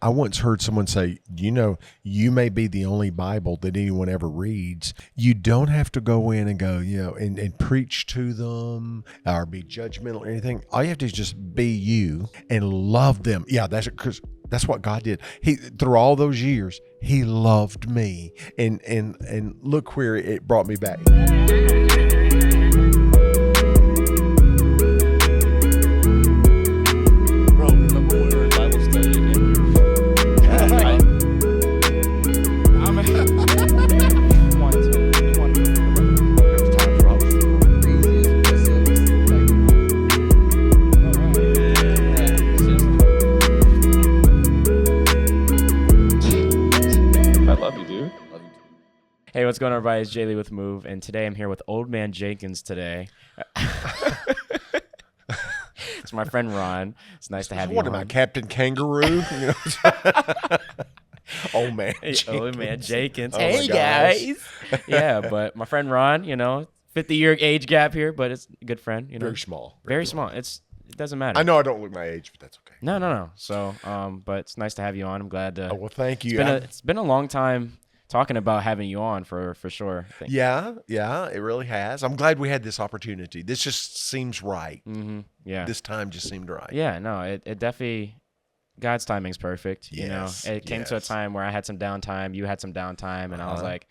I once heard someone say, you may be the only Bible that anyone ever reads. You don't have to go in and go, and preach to them or be judgmental or anything. All you have to do is just be you and love them. Yeah, because that's what God did. He, through all those years, He loved me, and look where it brought me back. Bro, remember when we were in Bible study and we were I'm There's times where I was I love you, dude. Love you too. Hey, what's going on, everybody? It's Jay Lee with Move, and today I'm here with Old Man Jenkins today. It's my friend Ron. It's nice to have you What on. am I, Captain Kangaroo? Old man. Hey, Jenkins. Old Man Jenkins. Oh my Hey, gosh. guys. Yeah, but my friend Ron, 50-year age gap here, but it's a good friend. Very small. Very small. It doesn't matter. I know I don't look my age, but that's okay. No. So, but it's nice to have you on. I'm glad to. Oh, well, thank you. It's been a long time talking about having you on for sure. I think. Yeah, it really has. I'm glad we had this opportunity. This just seems right. Mm-hmm. Yeah. This time just seemed right. Yeah. No. It definitely. God's timing's perfect. Yes, It came to a yes. time where I had some downtime. You had some downtime, and I was like,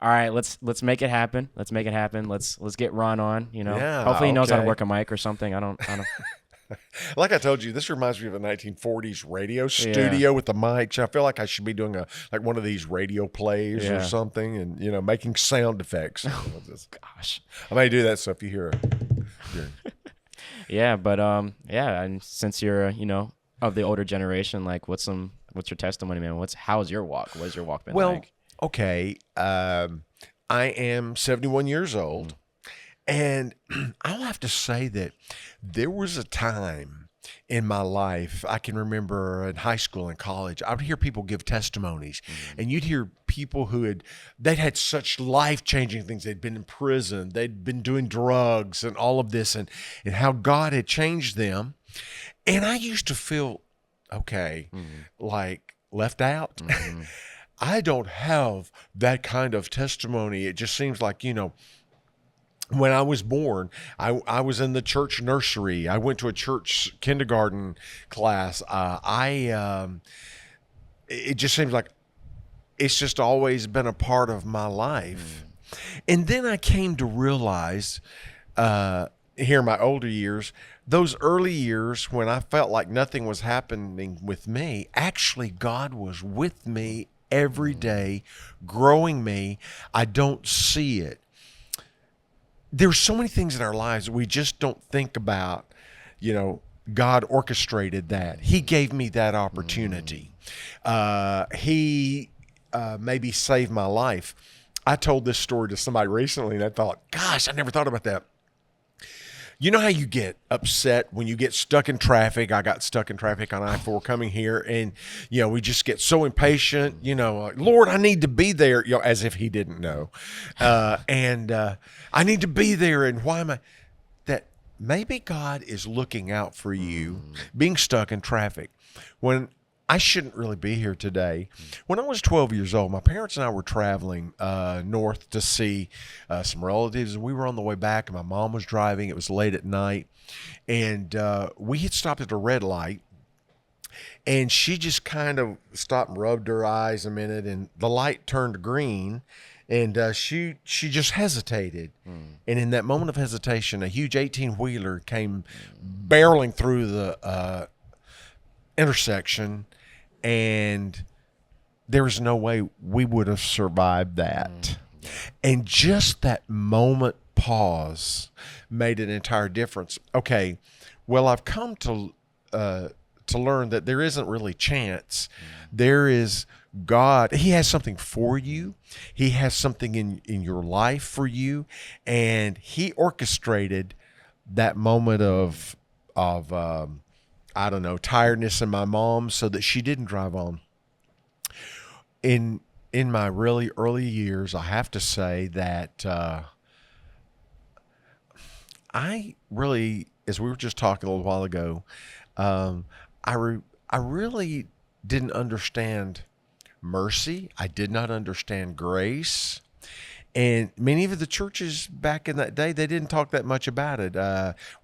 all right, let's make it happen. Let's make it happen. Let's get Ron on. Yeah, Hopefully he knows how to okay. work a mic or something. I don't. Like I told you, this reminds me of a 1940s radio studio with the mics. I feel like I should be doing one of these radio plays or something, and making sound effects. Gosh. I may do that stuff. You hear it. Yeah, but and since you're of the older generation, like what's your testimony, man? How's your walk? What has your walk been like? Okay. I am 71 years old, and I'll have to say that there was a time in my life, I can remember in high school and college, I would hear people give testimonies, and you'd hear people they'd had such life-changing things. They'd been in prison, they'd been doing drugs and all of this, and how God had changed them. And I used to feel, like left out. Mm-hmm. I don't have that kind of testimony. It just seems like, when I was born, I was in the church nursery. I went to a church kindergarten class. It just seems like it's just always been a part of my life. And then I came to realize, here in my older years, those early years when I felt like nothing was happening with me, actually God was with me every day, growing me. I don't see it. There's so many things in our lives that we just don't think about. God orchestrated that. He gave me that opportunity. He maybe saved my life. I told this story to somebody recently, and I thought, gosh, I never thought about that. You know how you get upset when you get stuck in traffic? I got stuck in traffic on I-4 coming here, and we just get so impatient. Like, Lord, I need to be there. As if He didn't know, and I need to be there. And why am I? That maybe God is looking out for you, being stuck in traffic when I shouldn't really be here today. When I was 12 years old, my parents and I were traveling north to see some relatives, and we were on the way back, and my mom was driving. It was late at night, and we had stopped at a red light, and she just kind of stopped and rubbed her eyes a minute, and the light turned green, and she just hesitated. And in that moment of hesitation, a huge 18-wheeler came barreling through the intersection, and there was no way we would have survived that. And just that moment pause made an entire difference. Okay, well, I've come to learn that there isn't really chance. There is God. He has something for you. He has something in your life for you, and He orchestrated that moment of I don't know, tiredness in my mom so that she didn't drive on. In my really early years, I have to say that I really, as we were just talking a little while ago, I really didn't understand mercy. I did not understand grace. And many of the churches back in that day, they didn't talk that much about it.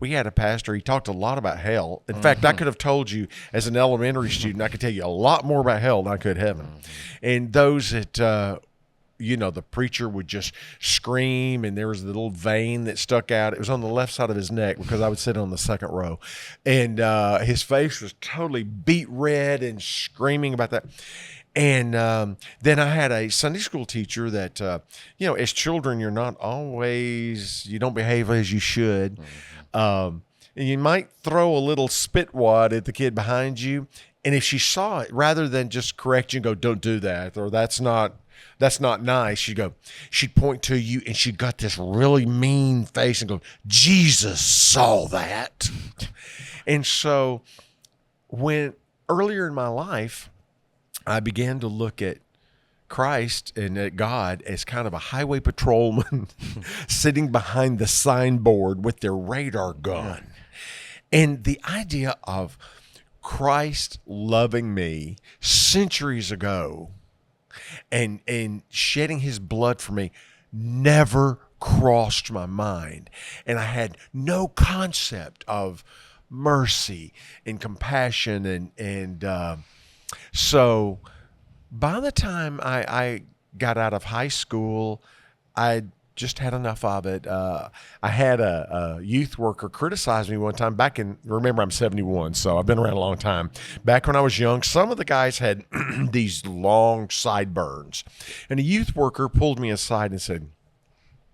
We had a pastor, he talked a lot about hell. In fact, I could have told you as an elementary student, I could tell you a lot more about hell than I could heaven. And those that, the preacher would just scream, and there was a little vein that stuck out. It was on the left side of his neck because I would sit on the second row. And his face was totally beet red and screaming about that. And then I had a Sunday school teacher that, as children, you don't behave as you should. And you might throw a little spit wad at the kid behind you. And if she saw it, rather than just correct you and go, don't do that, or that's not nice, she'd point to you, and she got this really mean face and go, Jesus saw that. And so earlier in my life, I began to look at Christ and at God as kind of a highway patrolman sitting behind the signboard with their radar gun. And the idea of Christ loving me centuries ago and shedding his blood for me never crossed my mind. And I had no concept of mercy and compassion and so by the time I got out of high school, I just had enough of it. I had a youth worker criticize me one time remember I'm 71, so I've been around a long time. Back when I was young, some of the guys had these long sideburns. And a youth worker pulled me aside and said,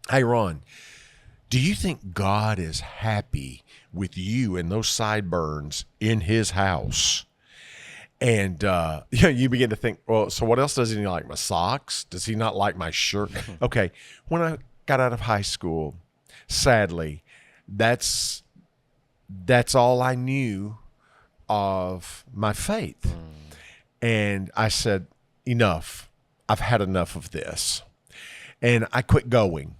"Hey, Ron, do you think God is happy with you and those sideburns in his house?" And you begin to think, well, so what else does he like? My socks? Does he not like my shirt? Okay, when I got out of high school, sadly, that's all I knew of my faith. And I said, enough. I've had enough of this. And I quit going.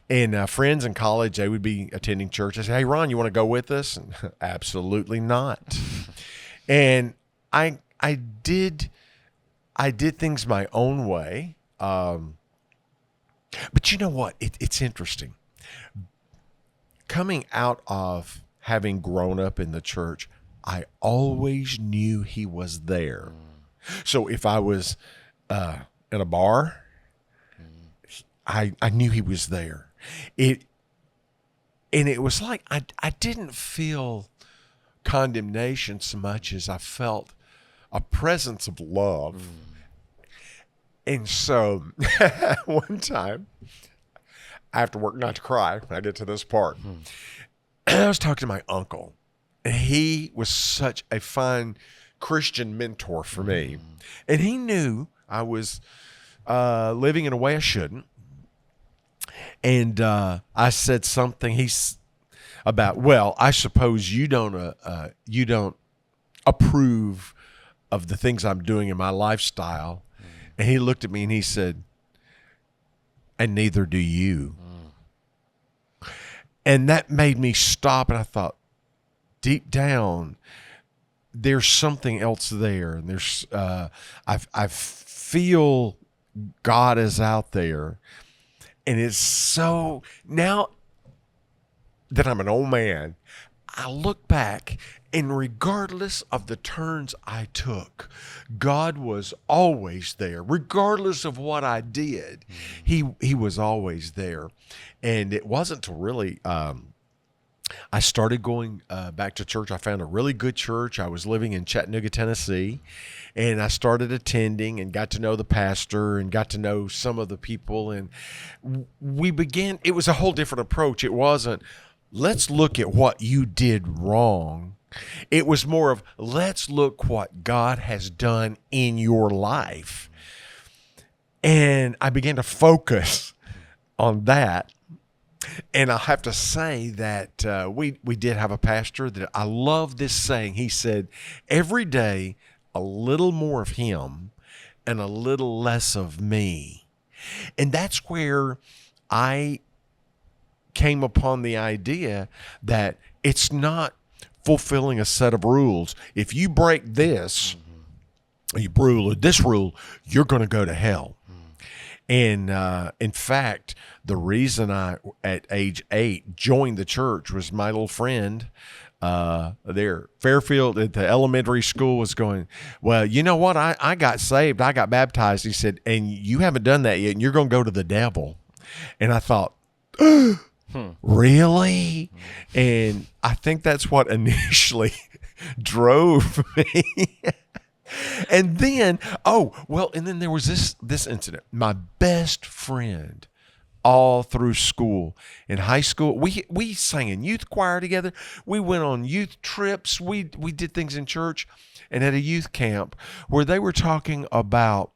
And friends in college, they would be attending church. I said, "Hey, Ron, you want to go with us?" And, absolutely not. And I did things my own way. But you know what? It's interesting. Coming out of having grown up in the church, I always knew he was there. So if I was in a bar, I knew he was there. It was like I didn't feel condemnation so much as I felt a presence of love. And so one time, I have to work not to cry when I get to this part. I was talking to my uncle, and he was such a fine Christian mentor for me. And he knew I was living in a way I shouldn't. And I said something about, well, I suppose you don't approve of the things I'm doing in my lifestyle. And he looked at me and he said, "And neither do you." And that made me stop, and I thought, deep down, there's something else there. And there's I feel God is out there. And it's so, now that I'm an old man, I look back, and regardless of the turns I took, God was always there. Regardless of what I did, he was always there. And it wasn't till really I started going back to church. I found a really good church. I was living in Chattanooga, Tennessee, and I started attending and got to know the pastor and got to know some of the people. And it was a whole different approach. It wasn't, let's look at what you did wrong. It was more of, let's look what God has done in your life. And I began to focus on that. And I'll have to say that we did have a pastor that I love this saying. He said, every day, a little more of him and a little less of me. And that's where I came upon the idea that it's not fulfilling a set of rules. If you break this, you rule this rule, you're going to go to hell. And in fact, the reason I, at age 8, joined the church was my little friend there, Fairfield, at the elementary school, was going, well, you know what? I got saved. I got baptized. He said, and you haven't done that yet, and you're going to go to the devil. And I thought, really? And I think that's what initially drove me. And then, and then there was this incident. My best friend, all through school, in high school, we sang in youth choir together. We went on youth trips. We did things in church, and at a youth camp where they were talking about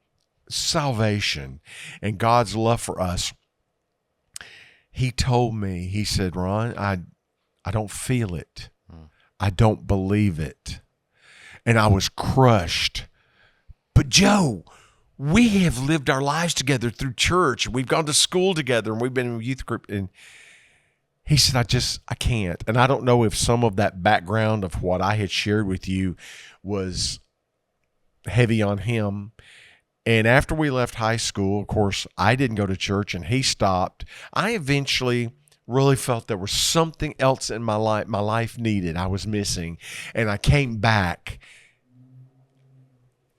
salvation and God's love for us. He told me, he said, Ron, I don't feel it. I don't believe it. And I was crushed. But Joe, we have lived our lives together through church. We've gone to school together, and we've been in a youth group. And he said, I can't. And I don't know if some of that background of what I had shared with you was heavy on him. And after we left high school, of course, I didn't go to church, and he stopped. I eventually really felt there was something else in my life needed. I was missing. And I came back.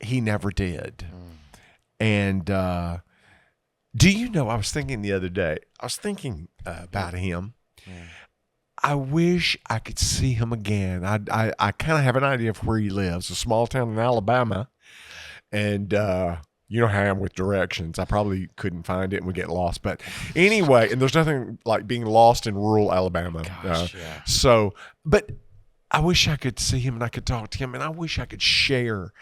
He never did. And do you know, I was thinking the other day, about him. I wish I could see him again. I kind of have an idea of where he lives, a small town in Alabama. And you know how I am with directions. I probably couldn't find it and would get lost. But anyway, and there's nothing like being lost in rural Alabama. Gosh, yeah. So, but I wish I could see him and I could talk to him, and I wish I could share.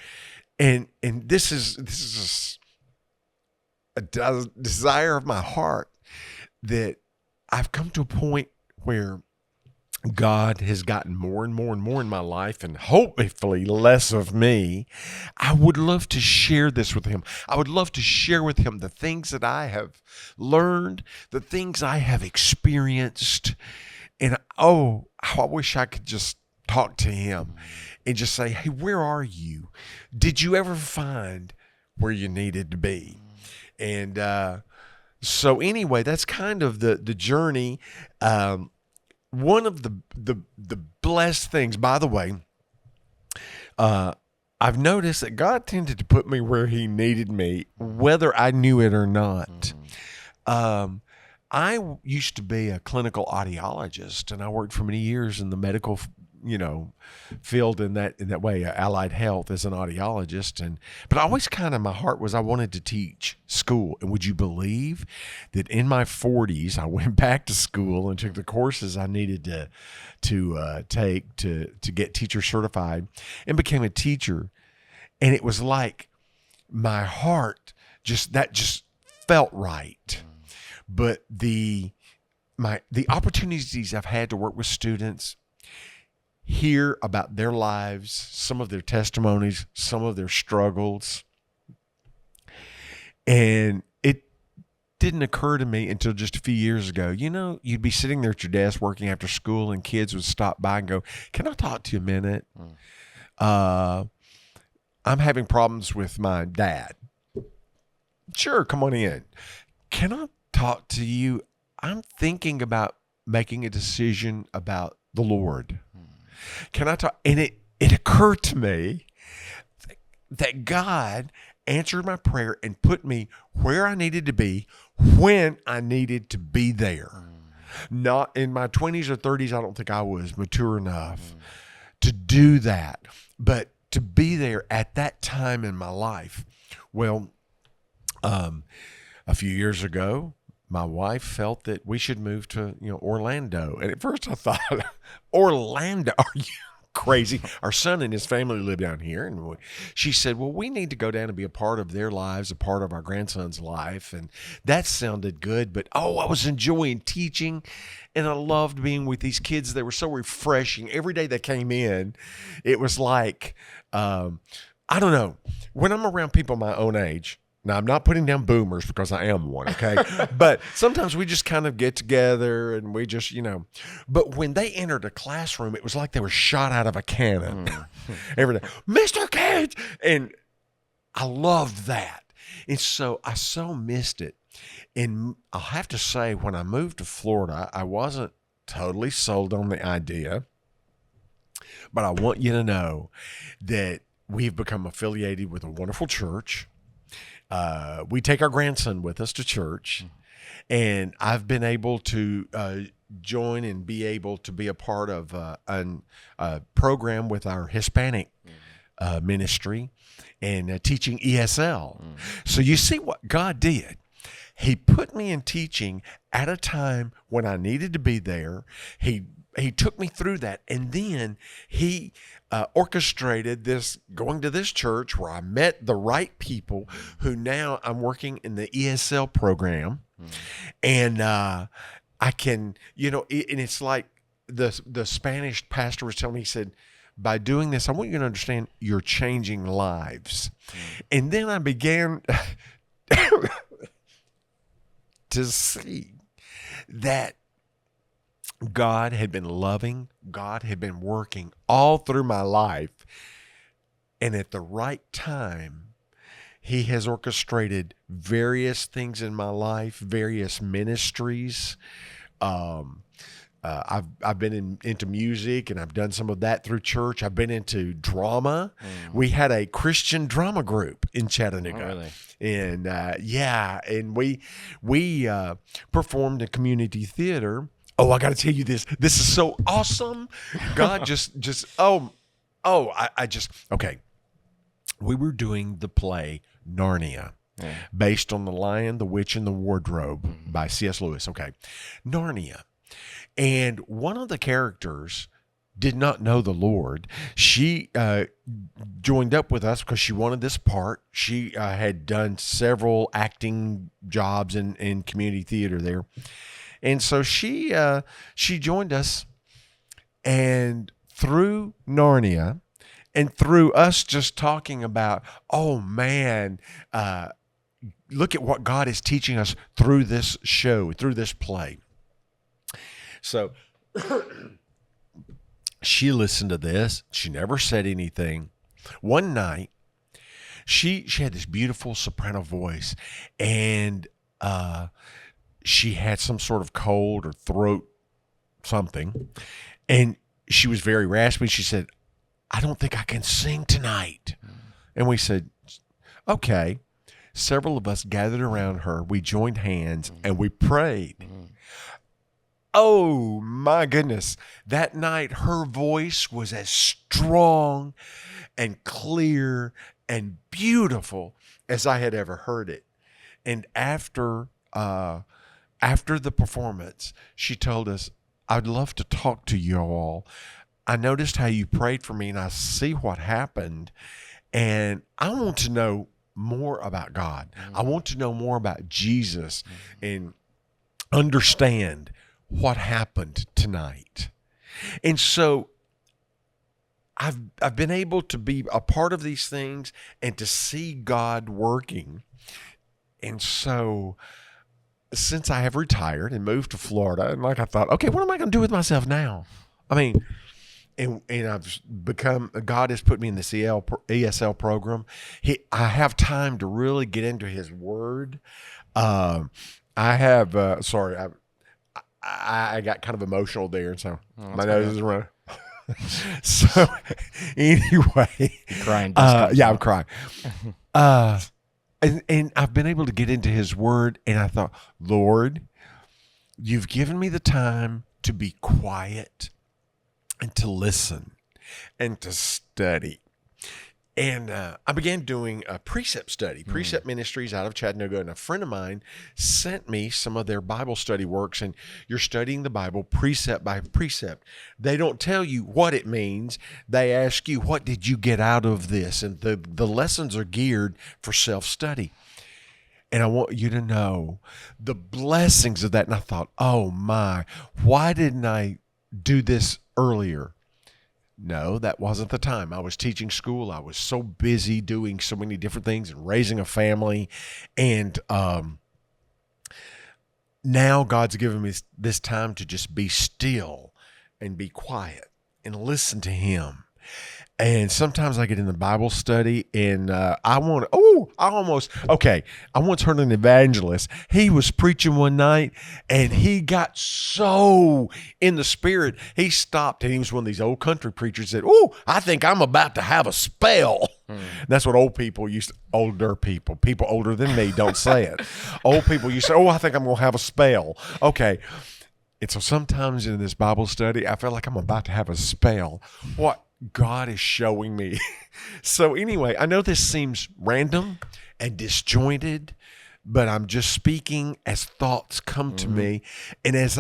And this is a desire of my heart, that I've come to a point where God has gotten more and more and more in my life, and hopefully less of me. I would love to share this with him. I would love to share with him the things that I have learned, the things I have experienced. And how I wish I could just talk to him and just say, hey, where are you? Did you ever find where you needed to be? And so anyway, that's kind of the journey. One of the blessed things, by the way, I've noticed that God tended to put me where he needed me, whether I knew it or not. I used to be a clinical audiologist, and I worked for many years in the medical field in that way, allied health as an audiologist. But always kind of my heart was I wanted to teach school. And would you believe that in my 40s, I went back to school and took the courses I needed to take to get teacher certified, and became a teacher. And it was like my heart just felt right. But the opportunities I've had to work with students, hear about their lives, some of their testimonies, some of their struggles. And it didn't occur to me until just a few years ago. You'd be sitting there at your desk working after school, and kids would stop by and go, can I talk to you a minute? I'm having problems with my dad. Sure, come on in. Can I talk to you? I'm thinking about making a decision about the Lord. Can I talk? And it occurred to me that God answered my prayer and put me where I needed to be when I needed to be there. Not in my 20s or 30s, I don't think I was mature enough to do that, but to be there at that time in my life. Well, a few years ago, my wife felt that we should move to Orlando. And at first I thought, Orlando, are you crazy? Our son and his family live down here. And she said, well, we need to go down and be a part of their lives, a part of our grandson's life. And that sounded good. But, I was enjoying teaching, and I loved being with these kids. They were so refreshing. Every day they came in, it was like, I don't know, when I'm around people my own age. Now, I'm not putting down boomers because I am one, okay? But sometimes we just kind of get together and we just, But when they entered a classroom, it was like they were shot out of a cannon. Every day, Mr. Cage! And I loved that. And so I so missed it. And I'll have to say, when I moved to Florida, I wasn't totally sold on the idea. But I want you to know that we've become affiliated with a wonderful church. We take our grandson with us to church, and I've been able to join and be able to be a part of a program with our Hispanic ministry and teaching ESL. So you see what God did. He put me in teaching at a time when I needed to be there. He took me through that, and then he orchestrated this, going to this church where I met the right people who now I'm working in the ESL program. And I can, and it's like the Spanish pastor was telling me, he said, by doing this, I want you to understand you're changing lives. And then I began to see that God had been loving, God had been working all through my life. And at the right time, He has orchestrated various things in my life, various ministries. I've been into music, and I've done some of that through church. I've been into drama. We had a Christian drama group in Chattanooga. Oh, really? And and we performed in community theater. Oh, I got to tell you this. This is so awesome. God okay. We were doing the play Narnia, based on The Lion, the Witch, and the Wardrobe by C.S. Lewis. Okay. Narnia. And one of the characters did not know the Lord. She joined up with us because she wanted this part. She had done several acting jobs in community theater there. And so she joined us, and through Narnia and through us just talking about, oh man, look at what God is teaching us through this show, through this play. So she listened to this. She never said anything. One night, she had this beautiful soprano voice, and she had some sort of cold or throat something, and she was very raspy. She said, I don't think I can sing tonight. And we said, okay. Several of us gathered around her. We joined hands and we prayed. Oh my goodness. That night, her voice was as strong and clear and beautiful as I had ever heard it. And after the performance, she told us, I'd love to talk to you all. I noticed how you prayed for me, and I see what happened. And I want to know more about God. I want to know more about Jesus and understand what happened tonight. And so I've been able to be a part of these things and to see God working. And so since I have retired and moved to Florida, and I thought, okay, what am I going to do with myself now? I mean, and I've become, God has put me in this ESL program. I have time to really get into His Word. I have, I got kind of emotional there, and so my nose is running. So anyway, Crying. I'm crying. And I've been able to get into His Word, and I thought, Lord, you've given me the time to be quiet and to listen and to study. And I began doing a precept study, precept ministries out of Chattanooga. And a friend of mine sent me some of their Bible study works. And you're studying the Bible precept by precept. They don't tell you what it means. They ask you, what did you get out of this? And the lessons are geared for self-study. And I want you to know the blessings of that. And I thought, oh my, why didn't I do this earlier? No, that wasn't the time. I was teaching school. I was so busy doing so many different things and raising a family. And now God's given me this time to just be still and be quiet and listen to Him. And sometimes I get in the Bible study and I once heard an evangelist. He was preaching one night and he got so in the spirit, he stopped, and he was one of these old country preachers that, "Oh, I think I'm about to have a spell." That's what older people older than me don't say it. Old people, you say, "Oh, I think I'm going to have a spell." Okay. And so sometimes in this Bible study, I feel like I'm about to have a spell. What God is showing me. So anyway, I know this seems random and disjointed, but I'm just speaking as thoughts come to me. And as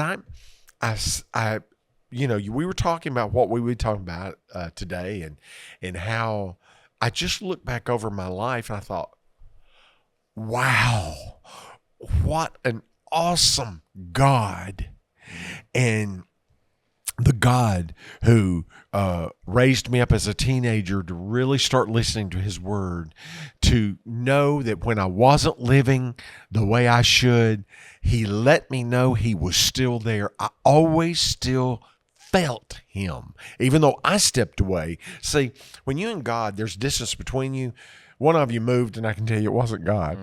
we were talking about what we were talking about today, and how I just looked back over my life and I thought, wow, what an awesome God. And the God who raised me up as a teenager to really start listening to his word, to know that when I wasn't living the way I should, he let me know he was still there. I always still felt him, even though I stepped away. See, when you and God, there's distance between you. One of you moved, and I can tell you it wasn't God,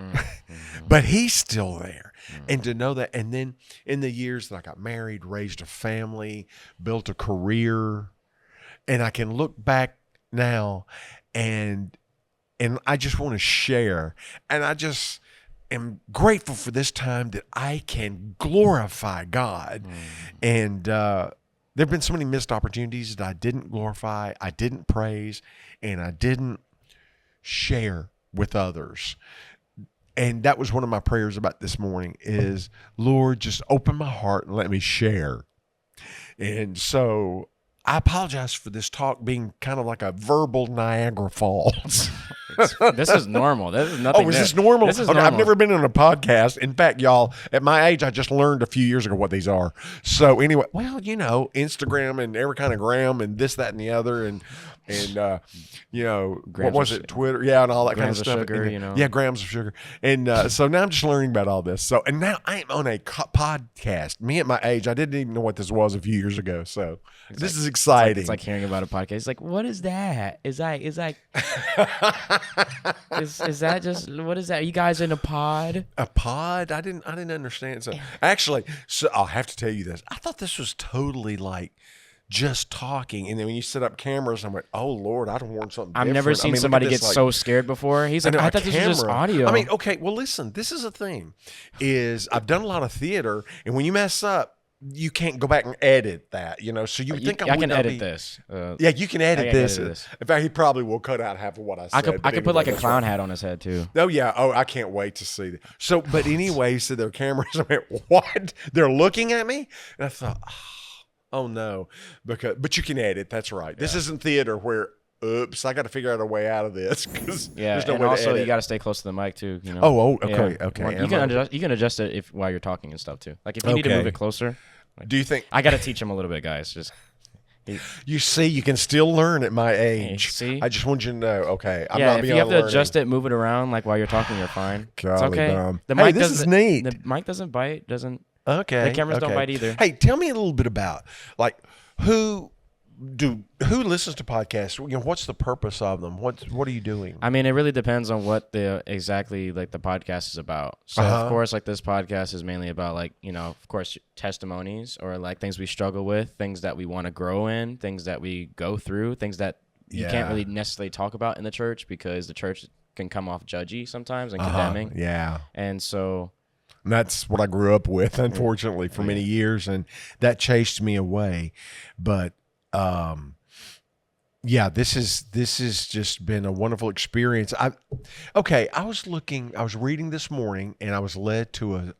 but he's still there. And to know that, and then in the years that I got married, raised a family, built a career, and I can look back now and I just want to share, and I just am grateful for this time that I can glorify God. And there have been so many missed opportunities that I didn't glorify, I didn't praise, and I didn't share with others. And that was one of my prayers about this morning is, Lord, just open my heart and let me share. And so I apologize for this talk being kind of like a verbal Niagara Falls. This is normal. This is nothing. Oh, is this normal? This is Okay, normal. I've never been on a podcast. In fact, y'all, at my age, I just learned a few years ago what these are. So anyway, well, Instagram and every kind of gram and this, that, and the other, and what was it? Twitter, yeah, and all that kind of stuff. Sugar, Yeah, grams of sugar. And so now I'm just learning about all this. So, and now I am on a podcast. Me at my age, I didn't even know what this was a few years ago. So this is exciting. It's like hearing about a podcast. It's like, what is that? Is that is that just, what is that? Are you guys in a pod? A pod? I didn't understand. So actually, I'll have to tell you this. I thought this was totally like just talking, and then when you set up cameras, I'm like, oh Lord, I don't want something different. I've never seen somebody get so scared before. He's like, I thought this was just audio. I mean, okay, well listen, this is a thing, is I've done a lot of theater, and when you mess up, you can't go back and edit that, so you think I can edit this. Yeah, you can edit this. In fact, he probably will cut out half of what I said. I could put like a clown hat on his head too. Oh yeah. Oh, I can't wait to see that. So, but anyway, so their cameras, I went, what? They're looking at me? And I thought, oh no, but you can edit. That's right. This isn't theater where, oops, I got to figure out a way out of this. There's no and way also to edit. You got to stay close to the mic too. Okay. You can adjust it while you're talking and stuff too. Like if you need to move it closer. Do you think I got to teach him a little bit, guys? Just you see, you can still learn at my age. See? I just want you to know. Okay, I'm yeah, not if being you have to learning. adjust it, move it around, like while you're talking, you're fine. It's okay. The hey, mic this is neat. The mic doesn't bite. Doesn't. Okay. The cameras don't bite either. Hey, tell me a little bit about like who listens to podcasts? What's the purpose of them? What are you doing? I mean, it really depends on what exactly the podcast is about. So of course, like this podcast is mainly about like, of course, testimonies or like things we struggle with, things that we want to grow in, things that we go through, things that you can't really necessarily talk about in the church because the church can come off judgy sometimes and condemning. Yeah. And so that's what I grew up with, unfortunately, for many years, and that chased me away. But this has just been a wonderful experience. I was reading this morning, and I was led to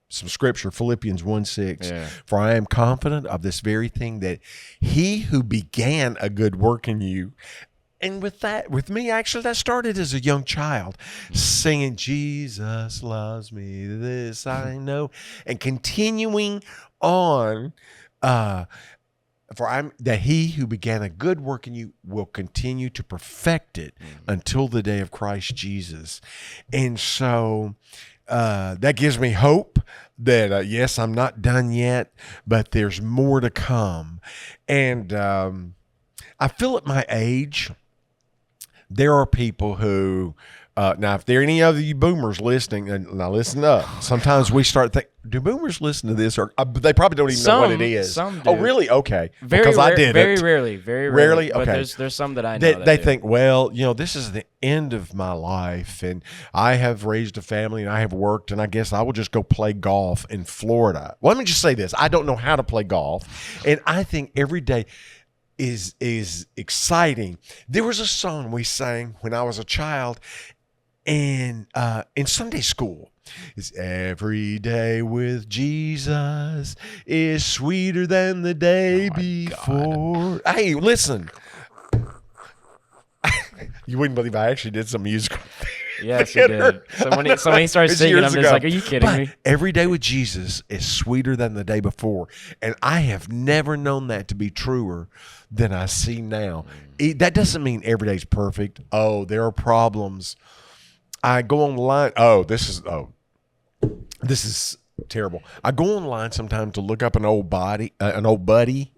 some scripture, Philippians 1:6. Yeah. For I am confident of this very thing, that he who began a good work in you. And with me, actually, that started as a young child, singing, Jesus loves me, this I know, and continuing on, that he who began a good work in you will continue to perfect it until the day of Christ Jesus. And so that gives me hope that, yes, I'm not done yet, but there's more to come. And I feel at my age, there are people who, now, if there are any of you boomers listening, and now listen up. Sometimes we start thinking, do boomers listen to this? Or they probably don't even know what it is. Some do. Oh, really? Okay. Because I did very it. rarely. Very rarely. But Okay. there's some that I know. They think, well, this is the end of my life, and I have raised a family, and I have worked, and I guess I will just go play golf in Florida. Well, let me just say this: I don't know how to play golf, and I think every day is exciting. There was a song we sang when I was a child, and in Sunday school. It's every day with Jesus is sweeter than the day before. God. Hey, listen. You wouldn't believe I actually did some musical. Yes, you did. So when he starts singing, I'm just like, are you kidding me? Every day with Jesus is sweeter than the day before. And I have never known that to be truer than I see now. That doesn't mean every day's perfect. Oh, there are problems. I go online. This is terrible. I go online sometimes to look up an old buddy. Wow. An old buddy,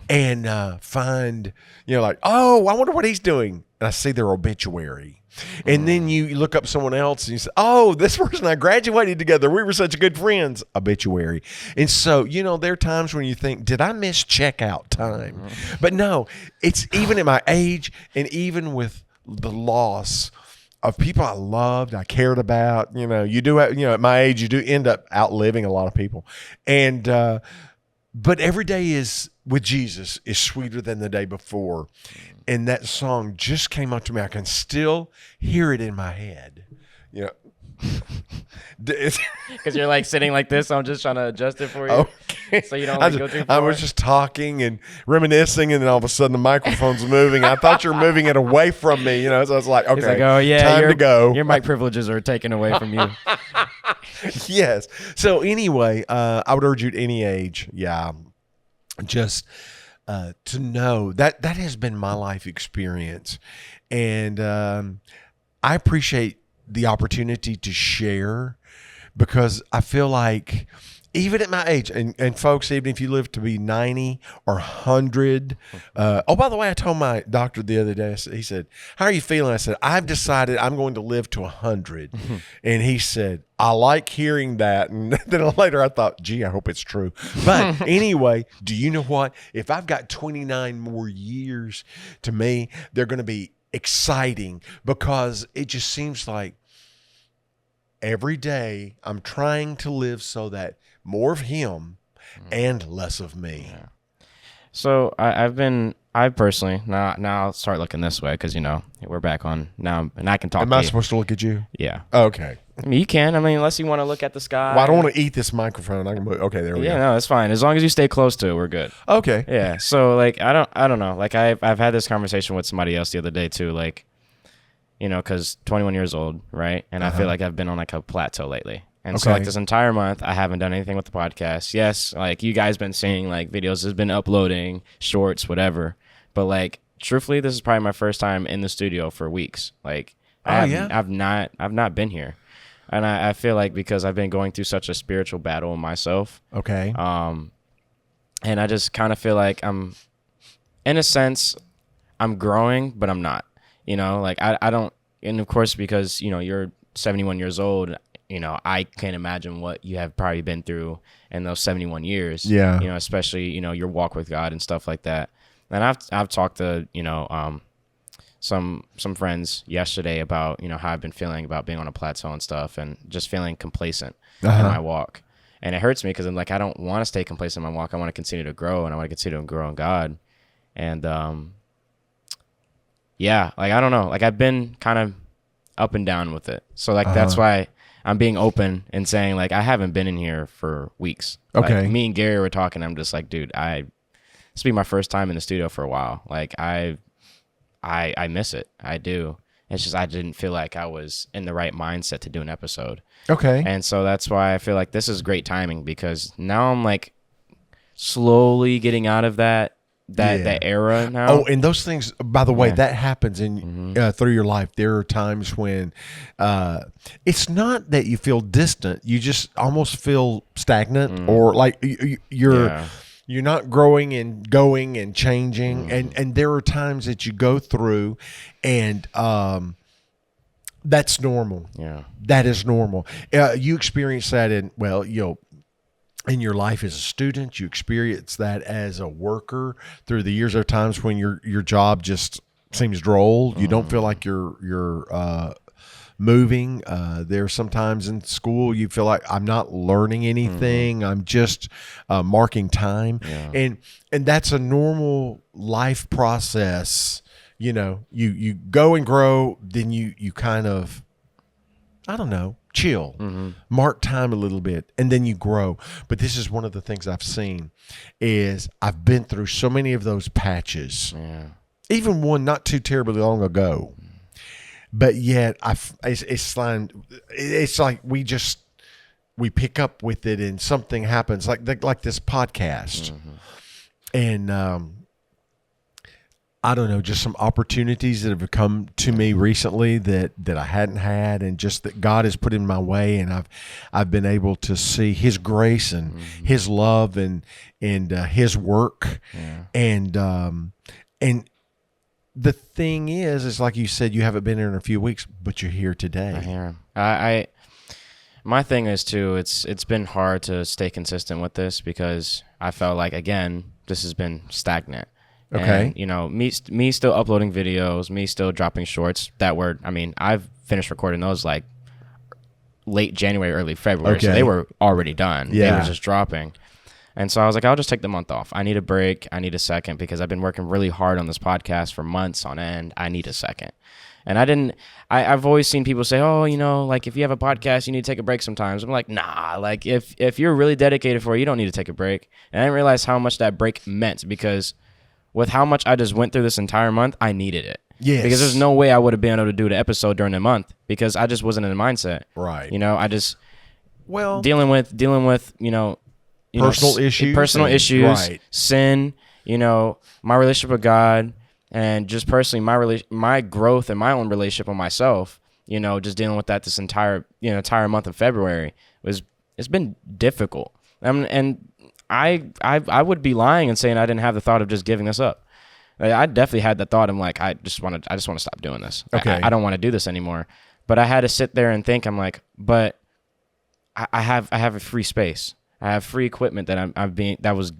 and find, like, oh, I wonder what he's doing. And I see their obituary. And then you look up someone else and you say, oh, this person I graduated together. We were such good friends. Obituary. And so, there are times when you think, did I miss checkout time? But no, it's even at my age and even with the loss of people I loved, I cared about, you do, at my age, you do end up outliving a lot of people. And, but every day is with Jesus is sweeter than the day before. And that song just came up to me. I can still hear it in my head. Because you're like sitting like this. So I'm just trying to adjust it for you. Okay. So you don't go too far. I was just talking and reminiscing, and then all of a sudden the microphone's moving. I thought you were moving it away from me, so I was like, okay, he's like, oh, yeah, time to go. Your mic privileges are taken away from you. Yes. So anyway, I would urge you at any age, just to know that has been my life experience. And I appreciate the opportunity to share, because I feel like even at my age, and folks, even if you live to be 90 or 100, by the way, I told my doctor the other day, he said, how are you feeling? I said, I've decided I'm going to live to 100. And he said, I like hearing that. And then later I thought, gee, I hope it's true. But anyway, do you know what? If I've got 29 more years, to me, they're going to be exciting, because it just seems like every day I'm trying to live so that more of him and less of me. Yeah. So I personally, now I'll start looking this way, because we're back on now, and I can talk. Am I supposed to look at you? Yeah. Okay. I mean, you can. Unless you want to look at the sky. Well, I don't want to eat this microphone. I can move. Okay, there we go. Yeah, no, that's fine. As long as you stay close to it, we're good. Okay. Yeah. So I don't know. I've had this conversation with somebody else the other day too. Because 21 years old, right? And I feel like I've been on a plateau lately. And so this entire month, I haven't done anything with the podcast. Yes, you guys been seeing videos, has been uploading shorts, whatever. But truthfully, this is probably my first time in the studio for weeks. I've not been here. And I feel like because I've been going through such a spiritual battle in myself. Okay. And I just kind of feel like I'm, in a sense, I'm growing, but I'm not. I don't, and of course, because, you're 71 years old, I can't imagine what you have probably been through in those 71 years. Yeah. Especially, your walk with God and stuff like that. And I've talked to, some friends yesterday about, how I've been feeling about being on a plateau and stuff, and just feeling complacent in my walk. And it hurts me, because I'm like, I don't want to stay complacent in my walk. I want to continue to grow, and I want to continue to grow in God. And, I don't know. I've been kind of up and down with it. So that's why I'm being open and saying I haven't been in here for weeks. Okay. Me and Gary were talking. I'm just like, dude, this will be my first time in the studio for a while. I miss it. I do. It's just I didn't feel like I was in the right mindset to do an episode. Okay. And so that's why I feel like this is great timing, because now I'm slowly getting out of that era now. Oh, and those things, by the way, that happens in through your life. There are times when it's not that you feel distant, you just almost feel stagnant, or you're you're not growing and going and changing, and there are times that you go through, and that's normal. Yeah. That is normal. You experience that in in your life as a student. You experience that as a worker through the years. There are times when your job just seems droll. You don't feel like you're moving. There's sometimes in school you feel like I'm not learning anything. I'm just marking time, and that's a normal life process. You go and grow, then you kind of, I don't know, chill, mark time a little bit, and then you grow. But this is one of the things I've seen is I've been through so many of those patches, even one not too terribly long ago. But yet it's like we pick up with it and something happens like this podcast. And I don't know, just some opportunities that have come to me recently that I hadn't had, and just that God has put in my way, and I've been able to see His grace and His love and His work, and the thing is like you said, you haven't been here in a few weeks, but you're here today. I hear him. My thing is too, it's been hard to stay consistent with this because I felt like, again, this has been stagnant. Okay. And, me still uploading videos, me still dropping shorts I've finished recording those like late January, early February. Okay. So they were already done. Yeah. They were just dropping. And so I was like, I'll just take the month off. I need a break. I need a second because I've been working really hard on this podcast for months on end. I need a second. And I've always seen people say, oh, like if you have a podcast, you need to take a break sometimes. I'm like, nah, like if you're really dedicated for it, you don't need to take a break. And I didn't realize how much that break meant because with how much I just went through this entire month, I needed it. Yes. Because there's no way I would have been able to do the episode during the month because I just wasn't in the mindset. Right. I just dealing with personal issues, right. Sin, my relationship with God, and just personally my growth and my own relationship with myself, just dealing with that this entire month of February it's been difficult. And I would be lying and saying I didn't have the thought of just giving this up. I definitely had the thought. I'm like, I just want to stop doing this. Okay. I don't want to do this anymore. But I had to sit there and think. I'm like, but I have a free space. I have free equipment that was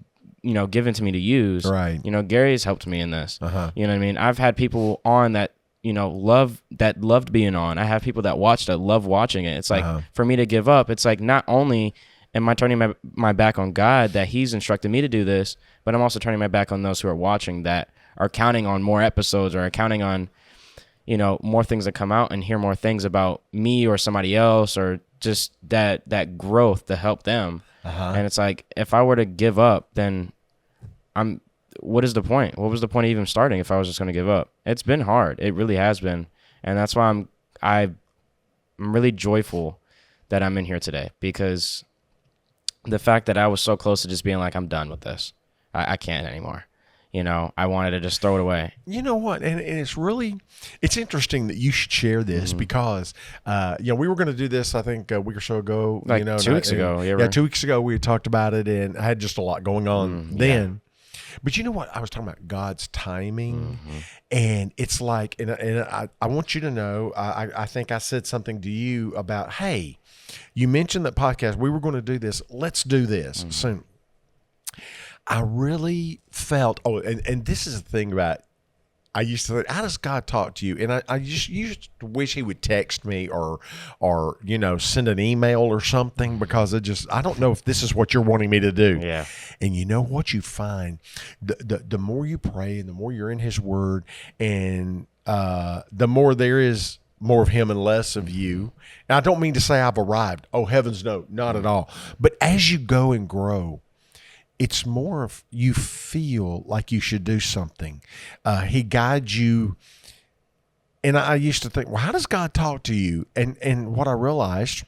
given to me to use. Right. Gary's helped me in this. Uh-huh. You know what I mean? I've had people on that loved being on. I have people that watch that love watching it. It's like for me to give up. It's like not only am I turning my back on God that He's instructed me to do this, but I'm also turning my back on those who are watching that are counting on more episodes or are counting on, more things that come out and hear more things about me or somebody else or just that growth to help them. And it's like, if I were to give up, then what is the point? What was the point of even starting if I was just going to give up? It's been hard. It really has been. And that's why I'm really joyful that I'm in here today because the fact that I was so close to just being like, I'm done with this. I can't anymore. I wanted to just throw it away. You know what? And it's interesting that you should share this because, we were going to do this, I think a week or so ago, like 2 weeks ago. Yeah, 2 weeks ago we had talked about it and I had just a lot going on then. But you know what? I was talking about God's timing, and it's like, and I want you to know, I think I said something to you about, hey, you mentioned that podcast. We were going to do this. Let's do this soon. I really felt, and this is the thing about, I used to think, how does God talk to you? And I just used to wish He would text me or send an email or something because I don't know if this is what you're wanting me to do. Yeah. And you know what you find, the more you pray and the more you're in His Word and the more there is more of Him and less of you. Now, I don't mean to say I've arrived. Oh, heavens no, not at all. But as you go and grow, it's more of you feel like you should do something. He guides you. And I used to think, well, how does God talk to you? And what I realized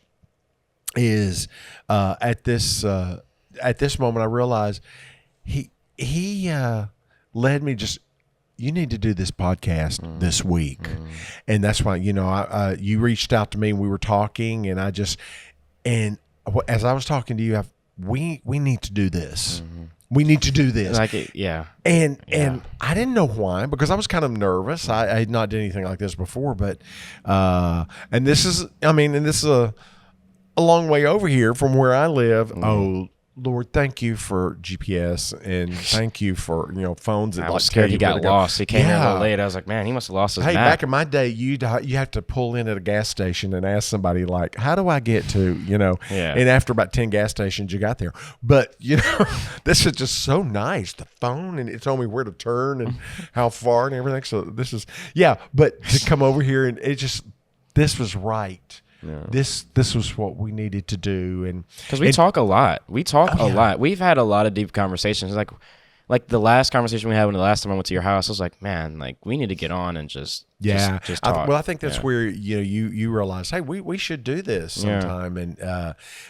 is at this moment, I realized he led me just, you need to do this podcast this week. And that's why, you reached out to me and we were talking and as I was talking to you, we need to do this. We need to do this. Yeah. And I didn't know why, because I was kind of nervous. I had not done anything like this before, but and this is a long way over here from where I live. Oh, Lord, thank you for GPS and thank you for phones that I was scared he got lost. He came here a little late. I was like, man, he must have lost his map. Back in my day, you have to pull in at a gas station and ask somebody like, how do I get to, and after about 10 gas stations, you got there. But, this is just so nice. The phone, and it told me where to turn and how far and everything. So this is, but to come over here and this was right. Yeah. This was what we needed to do, and because we talk a lot. A lot. We've had a lot of deep conversations. Like the last conversation we had when the last time I went to your house, I was like, man, like we need to get on and just talk. I think that's where you realize, hey, we should do this sometime, and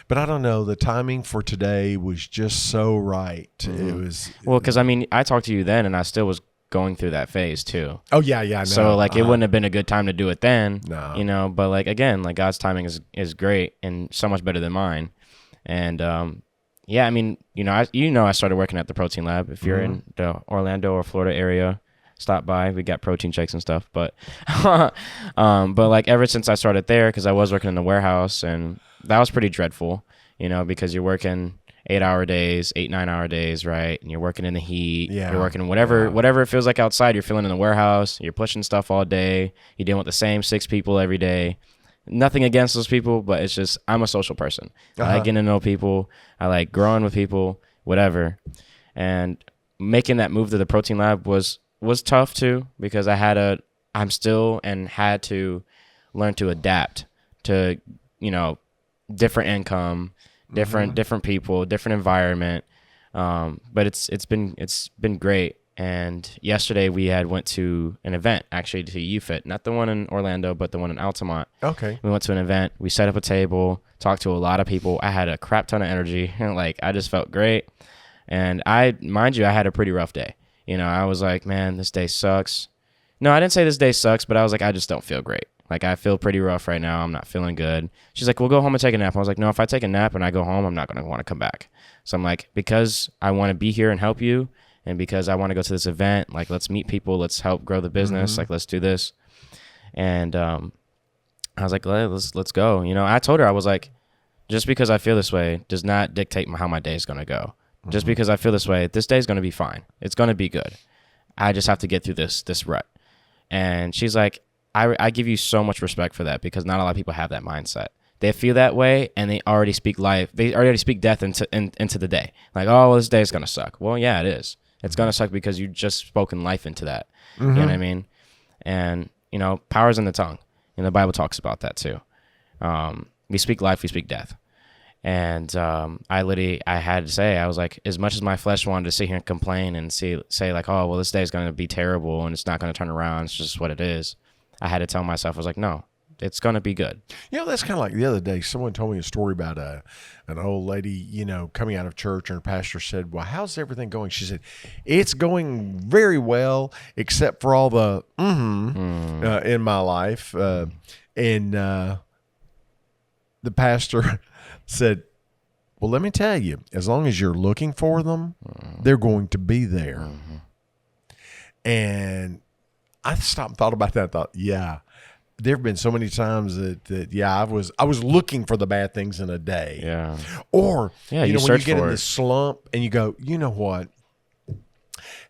but I don't know, the timing for today was just so right. It was because I talked to you then, and I still was going through that phase too. Oh yeah, I know. So it wouldn't have been a good time to do it then. No. But again, God's timing is great and so much better than mine. And I started working at the protein lab. If you're in the Orlando or Florida area, stop by. We got protein shakes and stuff. But ever since I started there, because I was working in the warehouse, and that was pretty dreadful, because you're working 8-hour days, 9-hour days, right? And you're working in the heat. Yeah. You're working whatever it feels like outside. You're feeling in the warehouse. You're pushing stuff all day. You're dealing with the same 6 people every day. Nothing against those people, but it's just I'm a social person. I like getting to know people. I like growing with people, whatever. And making that move to the protein lab was tough too, because had to learn to adapt to different income. Different people, different environment, but it's been great. And yesterday we went to an event, actually, to UFIT, not the one in Orlando, but the one in Altamont. Okay. We went to an event. We set up a table, talked to a lot of people. I had a crap ton of energy, and I just felt great. And I had a pretty rough day. I was like, man, this day sucks. No, I didn't say this day sucks, but I was like, I just don't feel great. I feel pretty rough right now. I'm not feeling good. She's like, well, go home and take a nap. I was like, no, if I take a nap and I go home, I'm not going to want to come back. So I'm like, because I want to be here and help you, and because I want to go to this event, let's meet people. Let's help grow the business. Let's do this. And I was like, let's go. I told her, I was like, just because I feel this way does not dictate how my day is going to go. Just because I feel this way, this day is going to be fine. It's going to be good. I just have to get through this rut. And she's like, I give you so much respect for that, because not a lot of people have that mindset. They feel that way, and they already speak life. They already speak death into the day. This day is going to suck. Well, yeah, it is. It's going to suck because you just spoken life into that. You know what I mean? And, power's in the tongue. And the Bible talks about that too. We speak life, we speak death. And I had to say, I was like, as much as my flesh wanted to sit here and complain and say this day is going to be terrible and it's not going to turn around, it's just what it is. I had to tell myself, I was like, no, it's going to be good. That's kind of like the other day, someone told me a story about an old lady, coming out of church, and her pastor said, well, how's everything going? She said, it's going very well, except for all the in my life. And the pastor said, well, let me tell you, as long as you're looking for them, they're going to be there. And I stopped and thought about that. I thought, there have been so many times that I was looking for the bad things in a day. Yeah. Or when you get in this slump and you go, you know what?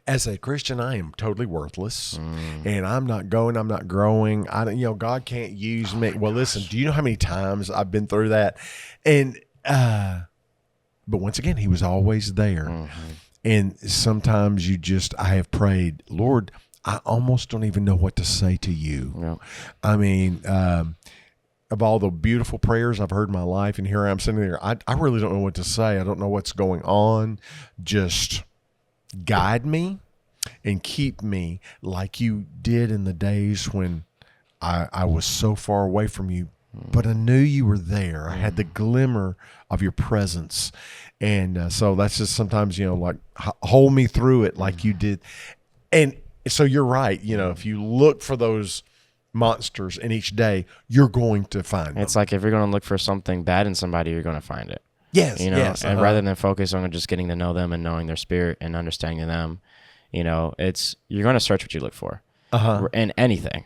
As a Christian, I am totally worthless, and I'm not growing. God can't use me. Well, listen, do you know how many times I've been through that? And but once again, He was always there. And sometimes I have prayed, Lord, I almost don't even know what to say to you. No. I mean, of all the beautiful prayers I've heard in my life, and here I am sitting there, I really don't know what to say. I don't know what's going on. Just guide me and keep me like you did in the days when I was so far away from you, but I knew you were there. I had the glimmer of your presence. And so that's just sometimes, hold me through it like you did. And so you're right. If you look for those monsters in each day, you're going to find them. It's like if you're going to look for something bad in somebody, you're going to find it. Yes, you know, yes. and rather than focus on just getting to know them and knowing their spirit and understanding them, you know, you're going to search what you look for in anything,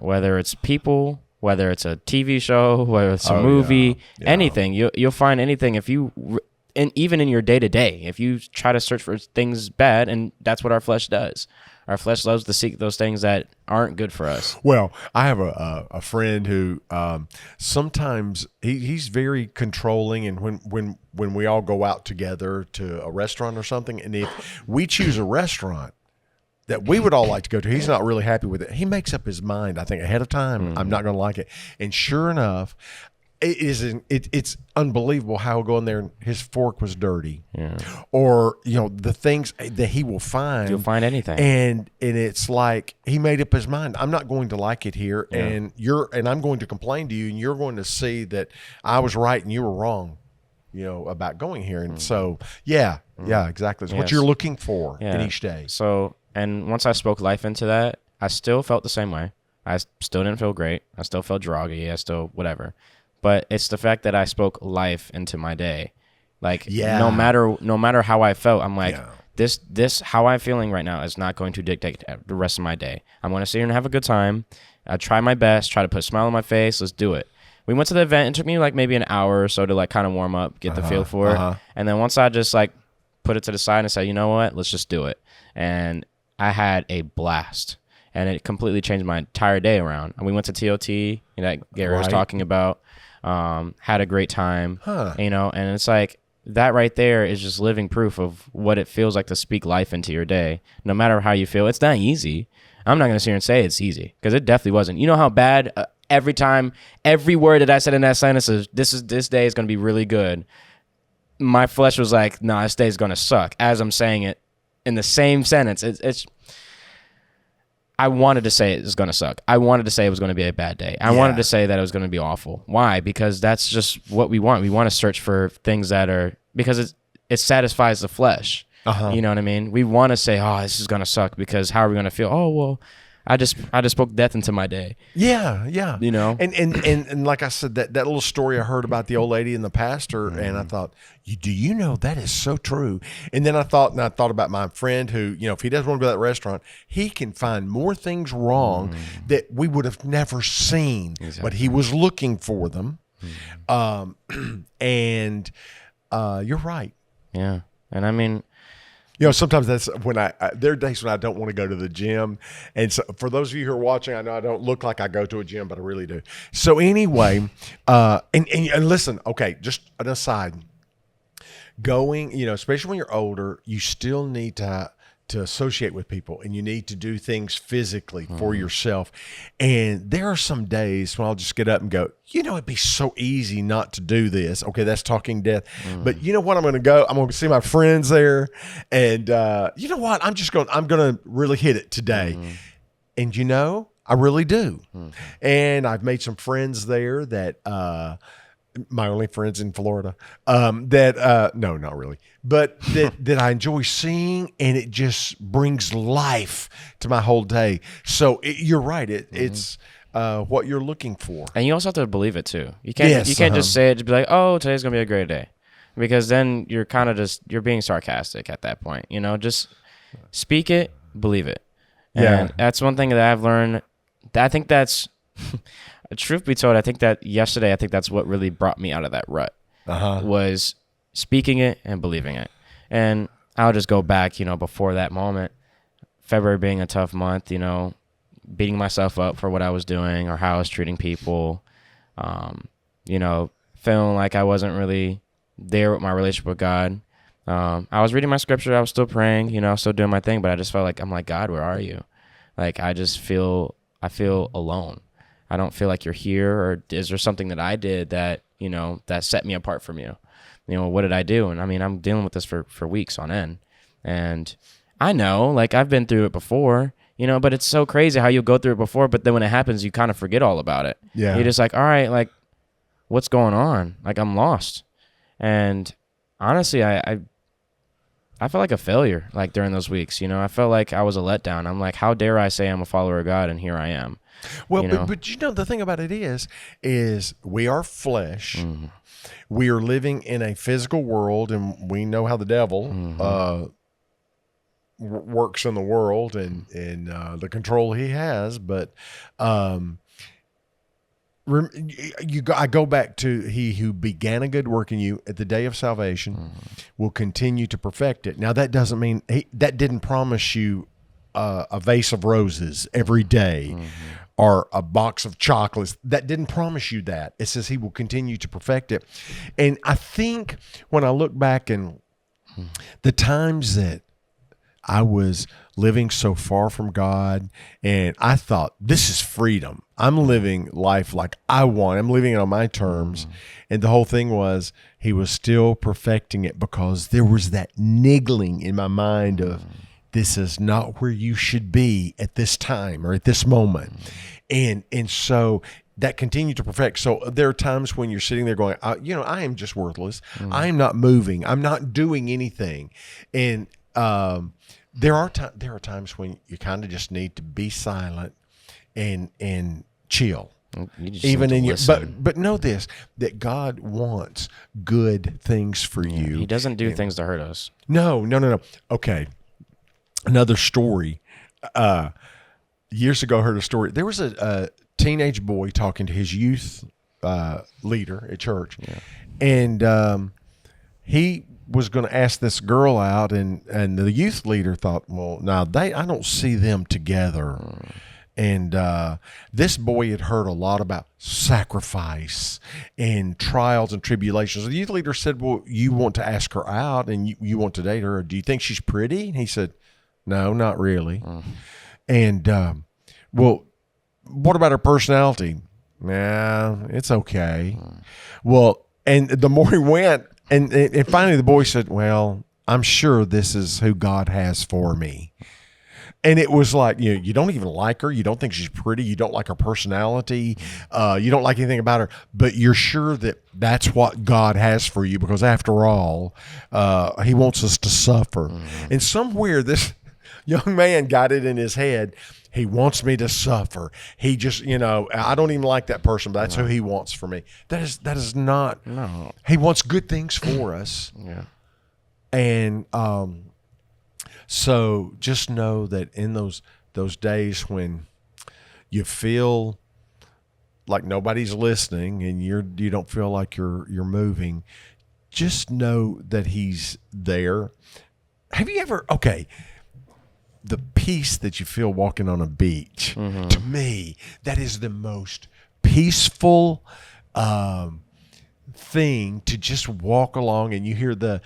whether it's people, whether it's a TV show, whether it's a movie, anything. You'll find anything if you, and even in your day to day, if you try to search for things bad, and that's what our flesh does. Our flesh loves to seek those things that aren't good for us. Well, I have a friend who sometimes he's very controlling, and when we all go out together to a restaurant or something, and if we choose a restaurant that we would all like to go to, he's not really happy with it. He makes up his mind, I think, ahead of time. I'm not going to like it, and sure enough, it's unbelievable how he'll go in there and his fork was dirty, or you know the things that he will find. You'll find anything, and it's like he made up his mind. I'm not going to like it here, and I'm going to complain to you, and you're going to see that I was right and you were wrong, you know, about going here. And so exactly. It's what you're looking for in each day. So, and once I spoke life into that, I still felt the same way. I still didn't feel great. I still felt droggy. I still whatever. But it's the fact that I spoke life into my day. Like, no matter how I felt, I'm like, this how I'm feeling right now is not going to dictate the rest of my day. I'm going to sit here and have a good time. I try my best, try to put a smile on my face. Let's do it. We went to the event. It took me like maybe an hour or so to like kind of warm up, get the feel for it. And then once I just like put it to the side and say, you know what, let's just do it. And I had a blast. And it completely changed my entire day around. And we went to TOT, that Gary was talking about. Had a great time, you know, and it's like that right there is just living proof of what it feels like to speak life into your day. No matter how you feel, it's not easy. I'm not going to sit here and say it's easy because it definitely wasn't. You know how bad every time, every word that I said in that sentence is this day is going to be really good. My flesh was like, no, this day is going to suck as I'm saying it in the same sentence. It's I wanted to say it was going to suck. I wanted to say it was going to be a bad day. I wanted to say that it was going to be awful. Why? Because that's just what we want. We want to search for things that are, because it satisfies the flesh. You know what I mean? We want to say, oh, this is going to suck because how are we going to feel? Oh, well, I just spoke death into my day. Yeah. You know? And like I said, that little story I heard about the old lady and the pastor, and I thought, do you know that is so true? And then I thought about my friend who, you know, if he doesn't want to go to that restaurant, he can find more things wrong that we would have never seen, but he was looking for them. And you're right. Yeah. And I mean, you know, sometimes that's when there are days when I don't want to go to the gym. And so for those of you who are watching, I know I don't look like I go to a gym, but I really do. So anyway, and listen, okay, just an aside. Going, you know, especially when you're older, you still need to associate with people, and you need to do things physically for yourself. And there are some days when I'll just get up and go, you know, it'd be so easy not to do this. Okay, that's talking death. But you know what? I'm going to go. I'm going to see my friends there. And you know what? I'm going to really hit it today. And you know, I really do. And I've made some friends there that my only friends in Florida, no, not really, but that I enjoy seeing, and it just brings life to my whole day. So you're right. It's what you're looking for. And you also have to believe it too. You can't, you can't just say it, just be like, oh, today's going to be a great day, because then you're kind of you're being sarcastic at that point, you know, just speak it, believe it. And that's one thing that I've learned. I think that's, truth be told, I think that yesterday, I think that's what really brought me out of that rut, was speaking it and believing it. And I'll just go back, you know, before that moment, February being a tough month, you know, beating myself up for what I was doing or how I was treating people, you know, feeling like I wasn't really there with my relationship with God. I was reading my scripture. I was still praying, you know, I was still doing my thing, but I just felt like, I'm like, God, where are you? Like, I feel alone. I don't feel like you're here, or is there something that I did that, you know, that set me apart from you? You know, what did I do? And I mean, I'm dealing with this for weeks on end. And I know, like, I've been through it before, you know, but it's so crazy how you go through it before, but then when it happens, you kind of forget all about it. Yeah. You're just like, all right, like, what's going on? Like, I'm lost. And honestly, I felt like a failure, like, during those weeks, you know. I felt like I was a letdown. I'm like, how dare I say I'm a follower of God, and here I am. Well, You know. but the thing about it is we are flesh. We are living in a physical world, and we know how the devil works in the world and the control he has. But I go back to he who began a good work in you at the day of salvation will continue to perfect it. Now that doesn't mean that didn't promise you a vase of roses every day or a box of chocolates. That didn't promise you that. It says he will continue to perfect it. And I think when I look back and the times that I was living so far from God, and I thought, this is freedom. I'm living life like I want. I'm living it on my terms. And the whole thing was he was still perfecting it because there was that niggling in my mind of this is not where you should be at this time or at this moment. And so that continued to perfect. So there are times when you're sitting there going, I am just worthless. I am not moving. I'm not doing anything. And there are times when you kind of just need to be silent and chill. Even in your but know this, that God wants good things for you. He doesn't do things to hurt us. No. Okay. Another story. Years ago, I heard a story. There was a teenage boy talking to his youth leader at church, and he was going to ask this girl out, and the youth leader thought, well, now I don't see them together. And this boy had heard a lot about sacrifice and trials and tribulations. The youth leader said, well, you want to ask her out and you want to date her. Do you think she's pretty? And he said, no, not really. And, well, what about her personality? Nah, it's okay. Well, and the more he went, and finally the boy said, well, I'm sure this is who God has for me. And it was like, you don't even like her. You don't think she's pretty. You don't like her personality. You don't like anything about her. But you're sure that that's what God has for you because, after all, he wants us to suffer. And somewhere this young man got it in his head, he wants me to suffer. He just, I don't even like that person, but that's who he wants for me. That is not. No. He wants good things for us. Yeah. And so just know that in those days when you feel like nobody's listening and you don't feel like you're moving, just know that he's there. Have you ever the peace that you feel walking on a beach, to me, that is the most peaceful thing, to just walk along and you hear the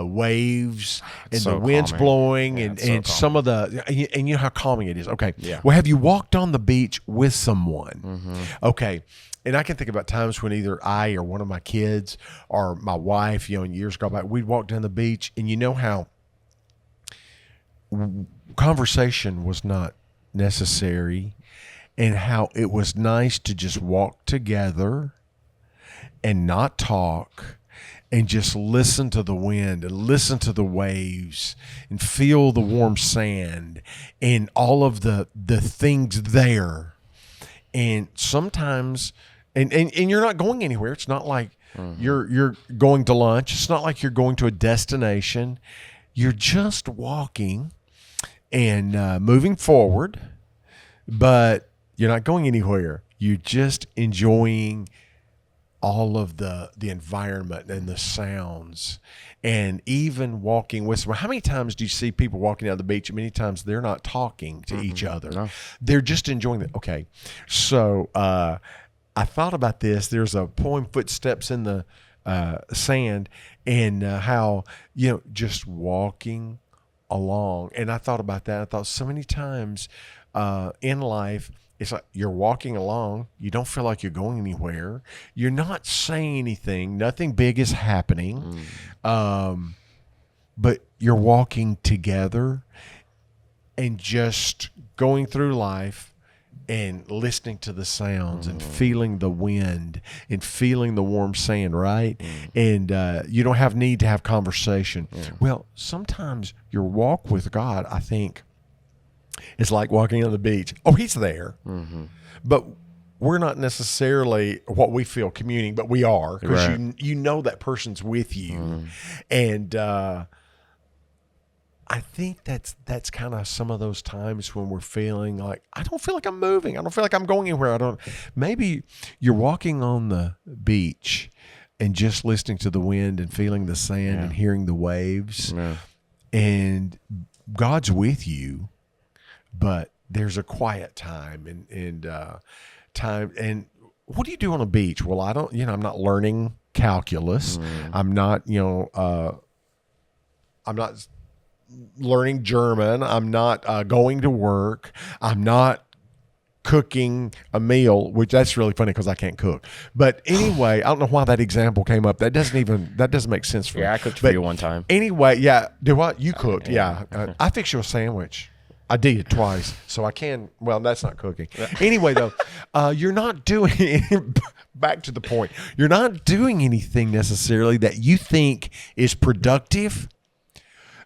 waves and so the wind's calming. blowing Yeah, and it's so some of the, and you know how calming it is. Okay. Yeah. Well, have you walked on the beach with someone? Okay. And I can think about times when either I or one of my kids or my wife, in years ago back, we'd walk down the beach, and you know how conversation was not necessary, and how it was nice to just walk together and not talk and just listen to the wind and listen to the waves and feel the warm sand and all of the things there. And sometimes and you're not going anywhere. It's not like you're going to lunch. It's not like you're going to a destination. You're just walking and moving forward, but you're not going anywhere. You're just enjoying all of the environment and the sounds, and even walking with someone. How many times do you see people walking down the beach? Many times they're not talking to each other. No. They're just enjoying it. Okay. So I thought about this. There's a poem, Footsteps in the Sand, and how, just walking along. And I thought about that. I thought so many times in life, it's like you're walking along. You don't feel like you're going anywhere. You're not saying anything. Nothing big is happening. But you're walking together and just going through life and listening to the sounds and feeling the wind and feeling the warm sand, right? And you don't have need to have conversation. Well, sometimes your walk with God, I think, It's like walking on the beach. Oh, he's there. But we're not necessarily what we feel communing, but we are, because Right. you know that person's with you. And I think that's kind of some of those times when we're feeling like, I don't feel like I'm moving. I don't feel like I'm going anywhere. Maybe you're walking on the beach and just listening to the wind and feeling the sand and hearing the waves. Yeah. And God's with you, but there's a quiet time and time. And what do you do on a beach? Well, I don't, I'm not learning calculus. I'm not, I'm not learning German. I'm not going to work. I'm not cooking a meal, which that's really funny because I can't cook. But anyway, I don't know why that example came up. That doesn't make sense for me. Yeah, I cooked for you one time. Anyway, yeah. Do what? You cooked. Yeah. I fixed you a sandwich. I did it twice, so I can. Well, that's not cooking. Anyway, though, you're not doing. Back to the point. You're not doing anything necessarily that you think is productive,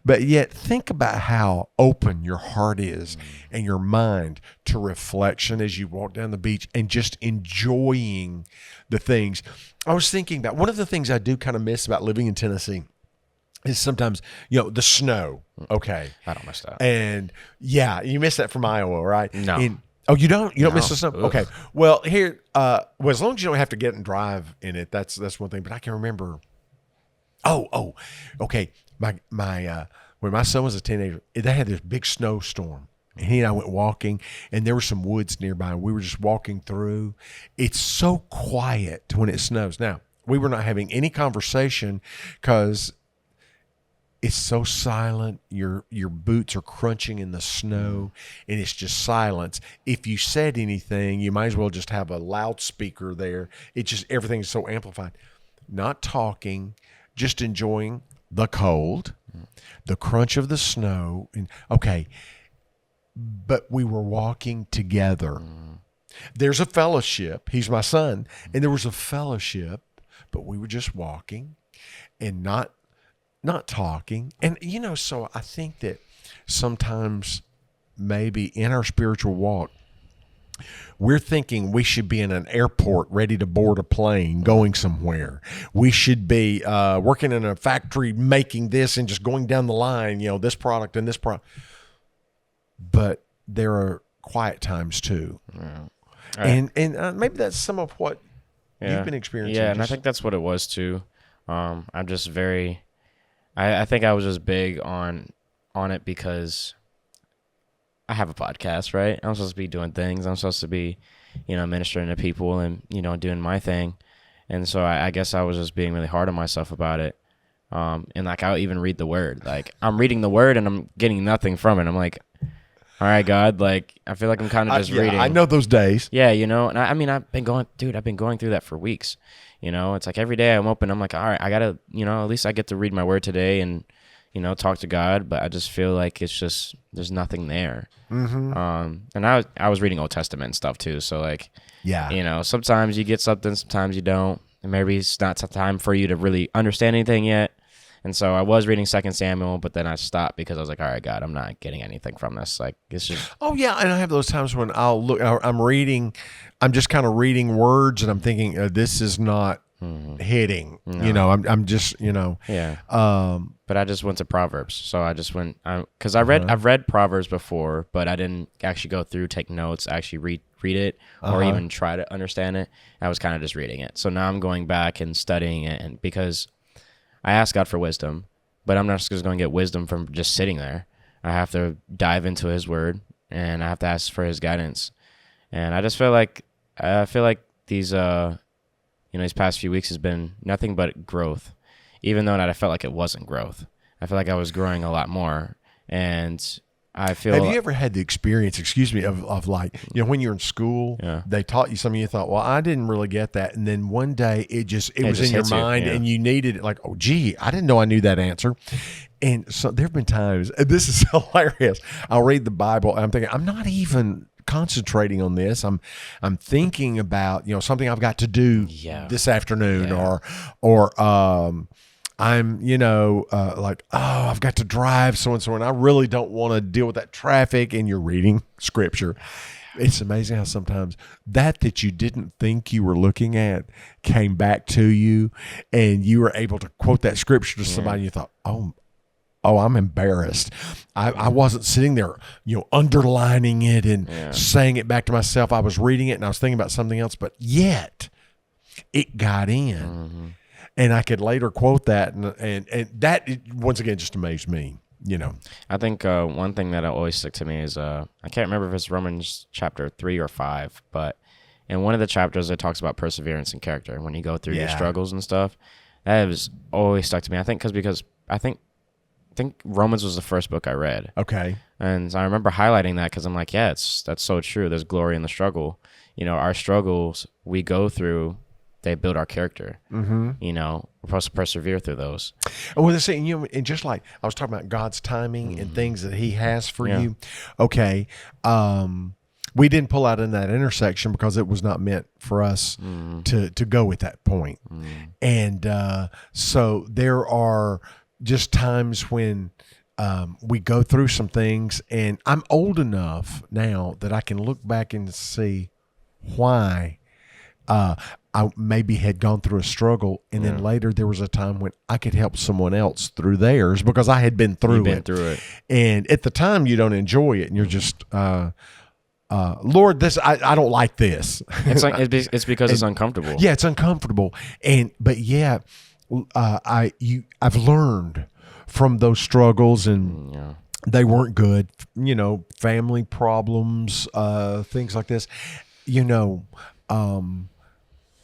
but yet think about how open your heart is and your mind to reflection as you walk down the beach and just enjoying the things. I was thinking about one of the things I do kind of miss about living in Tennessee is sometimes, the snow. Okay. I don't miss that. And yeah, you miss that from Iowa, right? No. You don't? You don't miss the snow? Ugh. Okay. Well, here, as long as you don't have to get and drive in it, that's one thing. But I can remember. Okay. My when my son was a teenager, they had this big snowstorm. And he and I went walking, and there were some woods nearby. We were just walking through. It's so quiet when it snows. Now, we were not having any conversation because it's so silent. Your boots are crunching in the snow, and it's just silence. If you said anything, you might as well just have a loudspeaker there. Everything's so amplified. Not talking, just enjoying the cold, the crunch of the snow. And but we were walking together. There's a fellowship. He's my son, and there was a fellowship, but we were just walking and not talking. And, so I think that sometimes maybe in our spiritual walk, we're thinking we should be in an airport ready to board a plane going somewhere. We should be working in a factory making this and just going down the line, this product and this product. But there are quiet times too. Yeah. And maybe that's some of what you've been experiencing. Yeah, and I think that's what it was too. I'm just very... I think I was just big on it because I have a podcast, right? I'm supposed to be doing things. I'm supposed to be, ministering to people and, doing my thing. And so I guess I was just being really hard on myself about it. And I'll even read the word. Like, I'm reading the word and I'm getting nothing from it. I'm like, all right, God, I feel like I'm kind of just reading. I know those days. Yeah, and I've been going through that for weeks. It's like every day I'm open, I'm like, all right, I gotta, at least I get to read my word today and, talk to God. But I just feel like it's just, there's nothing there. Mm-hmm. And I was reading Old Testament and stuff too. So sometimes you get something, sometimes you don't. And maybe it's not time for you to really understand anything yet. And so I was reading 2 Samuel, but then I stopped because I was like, all right, God, I'm not getting anything from this. Like, it's just... Oh, yeah, and I have those times when I'm just kind of reading words, and I'm thinking, this is not hitting. No. I'm just, Yeah. But I just went to Proverbs. So I just went... Because I've read Proverbs before, but I didn't actually go through, take notes, actually read it, or even try to understand it. I was kind of just reading it. So now I'm going back and studying it, and because... I ask God for wisdom, but I'm not just going to get wisdom from just sitting there. I have to dive into His Word, and I have to ask for His guidance. And I just feel like these these past few weeks has been nothing but growth, even though I felt like it wasn't growth. I feel like I was growing a lot more, and I feel. Have you ever had the experience, of like, when you're in school, they taught you something, you thought, well, I didn't really get that. And then one day it was in your mind and you needed it, like, oh, gee, I didn't know I knew that answer. And so there have been times, and this is hilarious. I'll read the Bible and I'm thinking, I'm not even concentrating on this. I'm thinking about, something I've got to do this afternoon or I'm, like, oh, I've got to drive so and so, and I really don't want to deal with that traffic. And you're reading scripture. It's amazing how sometimes that you didn't think you were looking at came back to you, and you were able to quote that scripture to somebody. And you thought, oh, I'm embarrassed. I wasn't sitting there, underlining it and saying it back to myself. I was reading it and I was thinking about something else, but yet it got in. Mm-hmm. And I could later quote that, and that, once again, just amazed me. I think one thing that always stuck to me is I can't remember if it's Romans chapter 3 or 5, but in one of the chapters it talks about perseverance and character when you go through your struggles and stuff. That has always stuck to me. I think because I think Romans was the first book I read. Okay. And I remember highlighting that because I'm like, that's so true. There's glory in the struggle. Our struggles we go through, they build our character. Mm-hmm. We're supposed to persevere through those. Well, they're saying, and just like I was talking about God's timing and things that He has for you. Okay. We didn't pull out in that intersection because it was not meant for us to go at that point. And so there are just times when we go through some things, and I'm old enough now that I can look back and see why I maybe had gone through a struggle, and then later there was a time when I could help someone else through theirs because I had been through it. And at the time, you don't enjoy it, and you're just, Lord, I don't like this. It's like it's because it's uncomfortable. Yeah, it's uncomfortable, but I've learned from those struggles, and they weren't good. Family problems, things like this.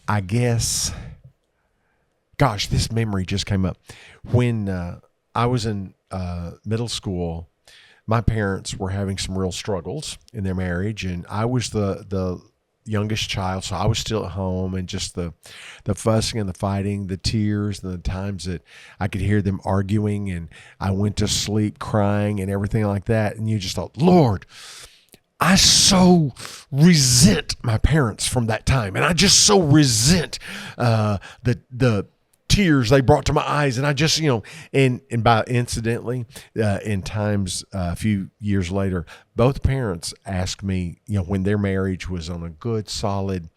I guess, gosh, this memory just came up. When I was in middle school, my parents were having some real struggles in their marriage, and I was the youngest child, so I was still at home, and just the fussing and the fighting, the tears, and the times that I could hear them arguing, and I went to sleep crying and everything like that. And you just thought, Lord, I so resent my parents from that time, and I just so resent the tears they brought to my eyes, and I just and by incidentally, in times a few years later, both parents asked me, when their marriage was on a good, solid,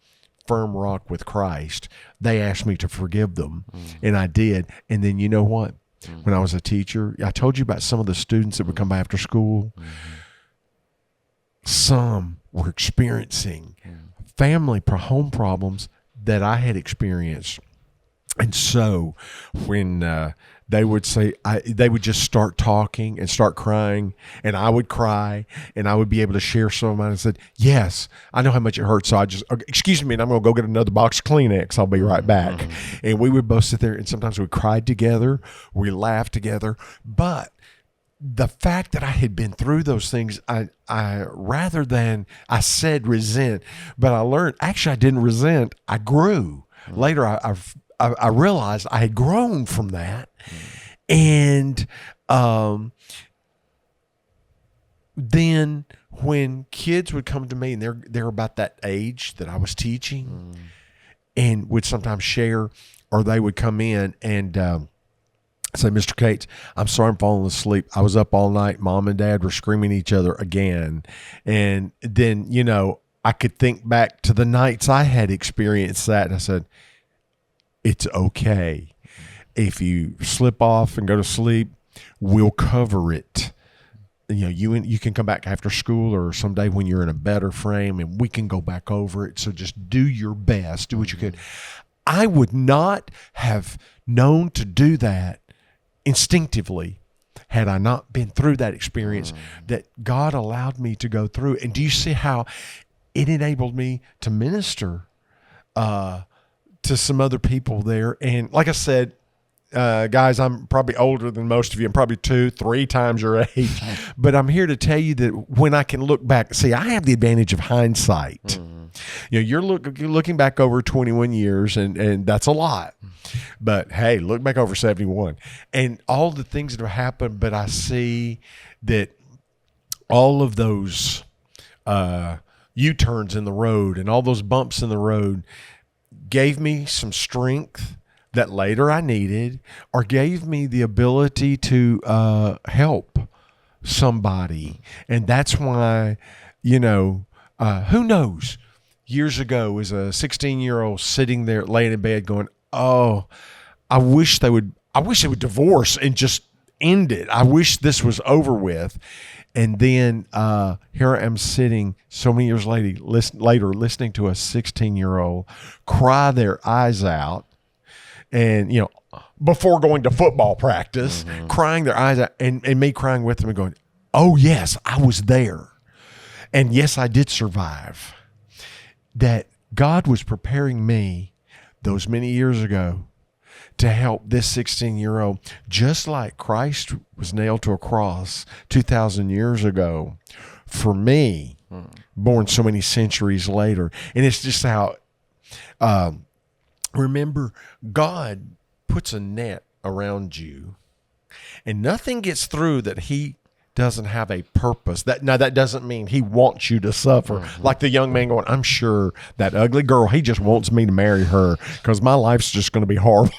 firm rock with Christ, they asked me to forgive them, and I did. And then you know what? When I was a teacher, I told you about some of the students that would come by after school. Some were experiencing family home problems that I had experienced. And so when they would say, they would just start talking and start crying, and I would cry, and I would be able to share some of mine, and said, yes, I know how much it hurts. So I just, excuse me, and I'm going to go get another box of Kleenex. I'll be right back. And we would both sit there, and sometimes we cried together, we laughed together. But the fact that I had been through those things, I rather than I said resent, but I learned, actually I didn't resent, I grew. Later I realized I had grown from that. And then when kids would come to me, and they're about that age that I was teaching, and would sometimes share, or they would come in and say, Mr. Cates, I'm sorry I'm falling asleep. I was up all night. Mom and Dad were screaming at each other again. And then, I could think back to the nights I had experienced that. And I said, it's okay. If you slip off and go to sleep, we'll cover it. You can come back after school or someday when you're in a better frame, and we can go back over it. So just do your best. Do what you can. I would not have known to do that instinctively had I not been through that experience that God allowed me to go through. And do you see how it enabled me to minister to some other people there? And like I said, guys, I'm probably older than most of you. I'm probably 2-3 times your age. But I'm here to tell you that when I can look back, see, I have the advantage of hindsight. You're looking back over 21 years, and that's a lot. But hey, look back over 71 and all the things that have happened. But I see that all of those U-turns in the road and all those bumps in the road gave me some strength that later I needed, or gave me the ability to help somebody. And that's why, who knows? Years ago, as a 16-year-old sitting there laying in bed going, oh, I wish they would divorce and just end it. I wish this was over with. And then here I am sitting so many years later listening to a 16-year-old cry their eyes out, and before going to football practice, crying their eyes out, and me crying with them and going, oh yes, I was there, and yes, I did survive. That God was preparing me those many years ago to help this 16-year-old, just like Christ was nailed to a cross 2,000 years ago for me, born so many centuries later. And it's just how, remember, God puts a net around you, and nothing gets through that he doesn't have a purpose. That doesn't mean he wants you to suffer. Like the young man going, I'm sure that ugly girl, he just wants me to marry her because my life's just going to be horrible.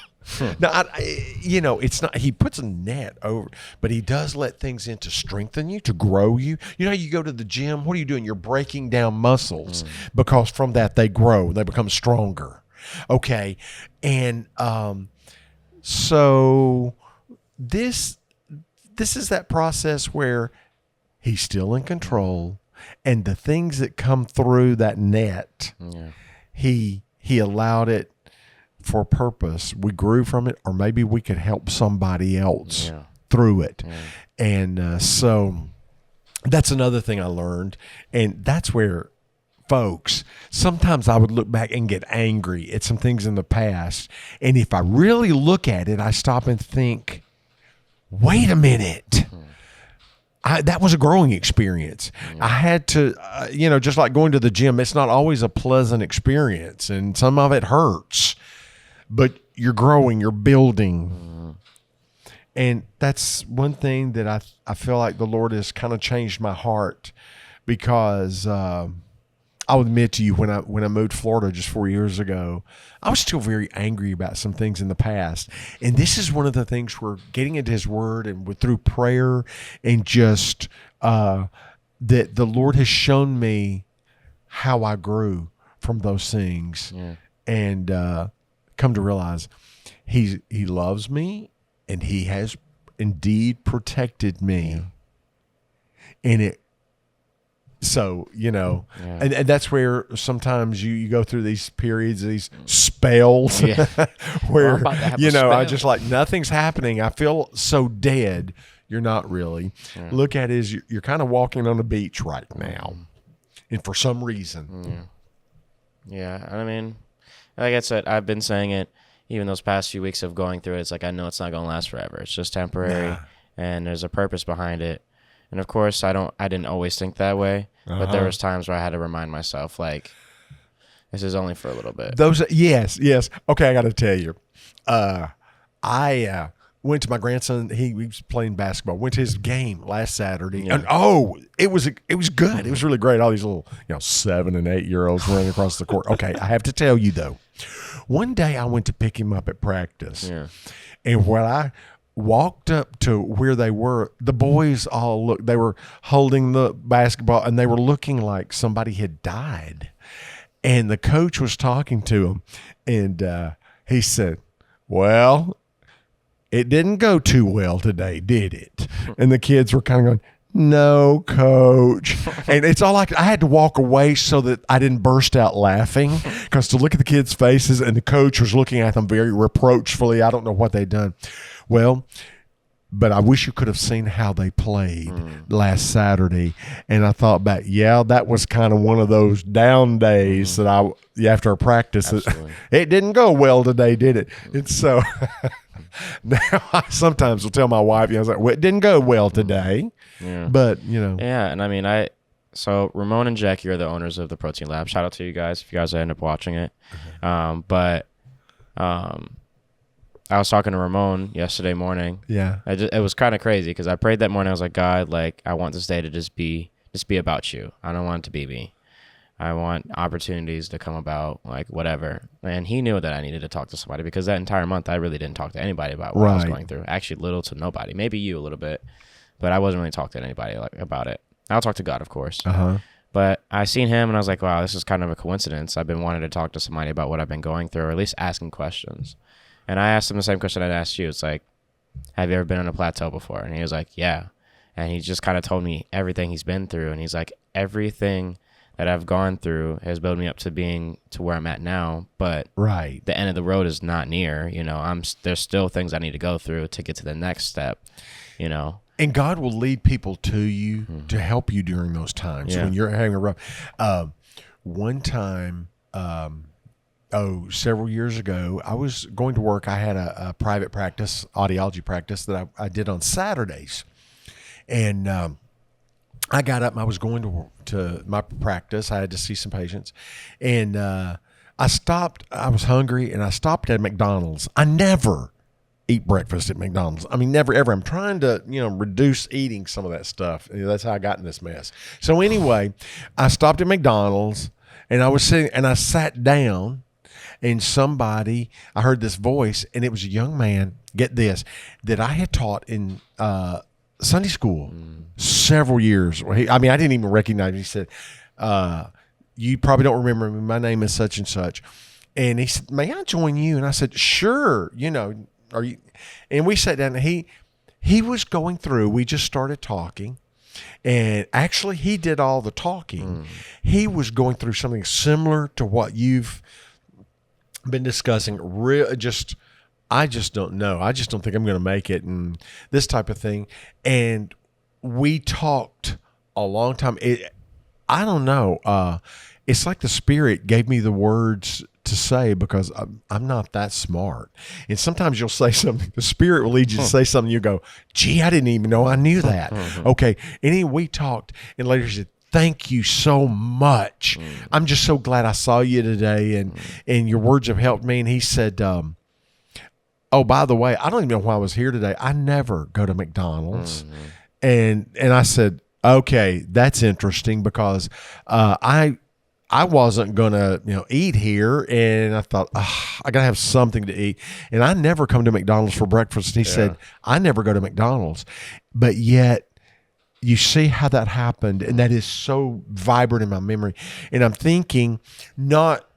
Now, it's not, he puts a net over, but he does let things in to strengthen you, to grow you. You go to the gym, what are you doing? You're breaking down muscles because from that they grow, they become stronger. Okay. And so this is that process where he's still in control, and the things that come through that net, he allowed it for a purpose. We grew from it, or maybe we could help somebody else through it. And so that's another thing I learned. And that's where, folks, sometimes I would look back and get angry at some things in the past. And if I really look at it, I stop and think, wait a minute. That was a growing experience. I had to, just like going to the gym, it's not always a pleasant experience, and some of it hurts. But you're growing, you're building. And that's one thing that I feel like the Lord has kind of changed my heart, because I'll admit to you, when I moved to Florida just 4 years ago, I was still very angry about some things in the past. And this is one of the things where getting into his word and through prayer and just that the Lord has shown me how I grew from those things. And come to realize he loves me, and he has indeed protected me. And and that's where sometimes you go through these periods, these spells where, I just like, nothing's happening. I feel so dead. You're not really. Look at it as you're kind of walking on the beach right now. And for some reason. I mean, like I said, I've been saying it even those past few weeks of going through it. It's like, I know it's not going to last forever. It's just temporary, and there's a purpose behind it. And of course, I didn't always think that way, but there was times where I had to remind myself, like, this is only for a little bit. Yes. Okay, I got to tell you, I went to my grandson. He was playing basketball. Went to his game last Saturday, and it was good. It was really great. All these little 7 and 8 year olds running across the court. Okay, I have to tell you though, one day I went to pick him up at practice, and when I walked up to where they were, the boys all looked. They were holding the basketball, and they were looking like somebody had died. And the coach was talking to them, and he said, "Well, it didn't go too well today, did it?" And the kids were kind of going, "No, coach." And it's all like, I had to walk away so that I didn't burst out laughing, because to look at the kids' faces, and the coach was looking at them very reproachfully. I don't know what they'd done. Well, but I wish you could have seen how they played last Saturday. And I thought back, that was kind of one of those down days that after a practice, it didn't go well today, did it? And so now I sometimes will tell my wife, I was like, well, it didn't go well today. But, Yeah, and I mean, so Ramon and Jackie are the owners of the Protein Lab. Shout out to you guys if you guys end up watching it. I was talking to Ramon yesterday morning. It was kind of crazy, because I prayed that morning. I was like, God, like, I want this day to just be about you. I don't want it to be me. I want opportunities to come about, like whatever. And he knew that I needed to talk to somebody because that entire month I really didn't talk to anybody about what I was going through. Actually, little to nobody. Maybe you a little bit, but I wasn't really talking to anybody about it. I'll talk to God, of course. But I seen him and I was like, wow, this is kind of a coincidence. I've been wanting to talk to somebody about what I've been going through, or at least asking questions. And I asked him the same question I'd asked you. It's like, have you ever been on a plateau before? And he was like, yeah. And he just kind of told me everything he's been through. And he's like, everything that I've gone through has built me up to being to where I'm at now, but the end of the road is not near. There's still things I need to go through to get to the next step. And God will lead people to you to help you during those times when you're having a rough. One time, several years ago, I was going to work. I had a private practice, audiology practice that I did on Saturdays, and I got up and I was going to my practice. I had to see some patients, and I stopped. I was hungry, and I stopped at McDonald's. I never eat breakfast at McDonald's. I mean, never ever. I'm trying to reduce eating some of that stuff. That's how I got in this mess. So anyway, I stopped at McDonald's, and I was sitting, and I sat down, and I heard this voice, and it was a young man. Get this, that I had taught in Sunday school several years. I didn't even recognize him. He said, you probably don't remember me. My name is such and such. And he said, may I join you? And I said, sure. Are you? And we sat down, and he was going through, we just started talking. And actually he did all the talking. He was going through something similar to what you've been discussing. I just don't know. I just don't think I'm going to make it, and this type of thing. And we talked a long time. I don't know. It's like the Spirit gave me the words to say, because I'm not that smart. And sometimes you'll say something, the Spirit will lead you to say something, you go, gee, I didn't even know I knew that. Okay. And we talked, and later he said, thank you so much. I'm just so glad I saw you today, and your words have helped me. And he said, oh, by the way, I don't even know why I was here today. I never go to McDonald's. And I said, okay, that's interesting, because I wasn't going to eat here, and I thought, I got to have something to eat. And I never come to McDonald's for breakfast. And he said, I never go to McDonald's. But yet you see how that happened, and that is so vibrant in my memory. And I'm thinking, not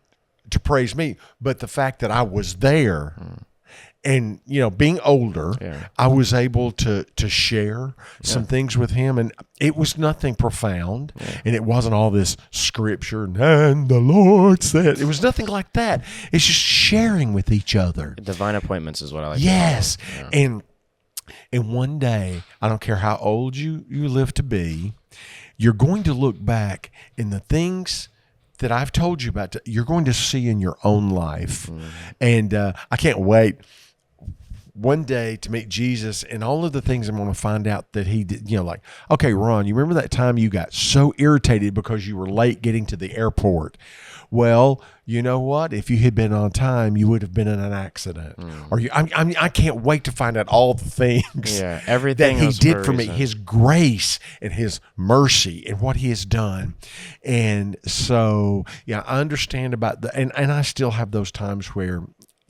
to praise me, but the fact that I was there. And, being older, I was able to share some things with him, and it was nothing profound, and it wasn't all this scripture, and the Lord said. It was nothing like that. It's just sharing with each other. Divine appointments is what I like. Yes. And one day, I don't care how old you live to be, you're going to look back, and the things that I've told you about, you're going to see in your own life. And I can't wait one day to meet Jesus, and all of the things I'm going to find out that he did. Like, okay, Ron, you remember that time you got so irritated because you were late getting to the airport? Well, you know what? If you had been on time, you would have been in an accident. Or I can't wait to find out all the things everything that he did for me, his grace and his mercy and what he has done. And so, I understand about and I still have those times where,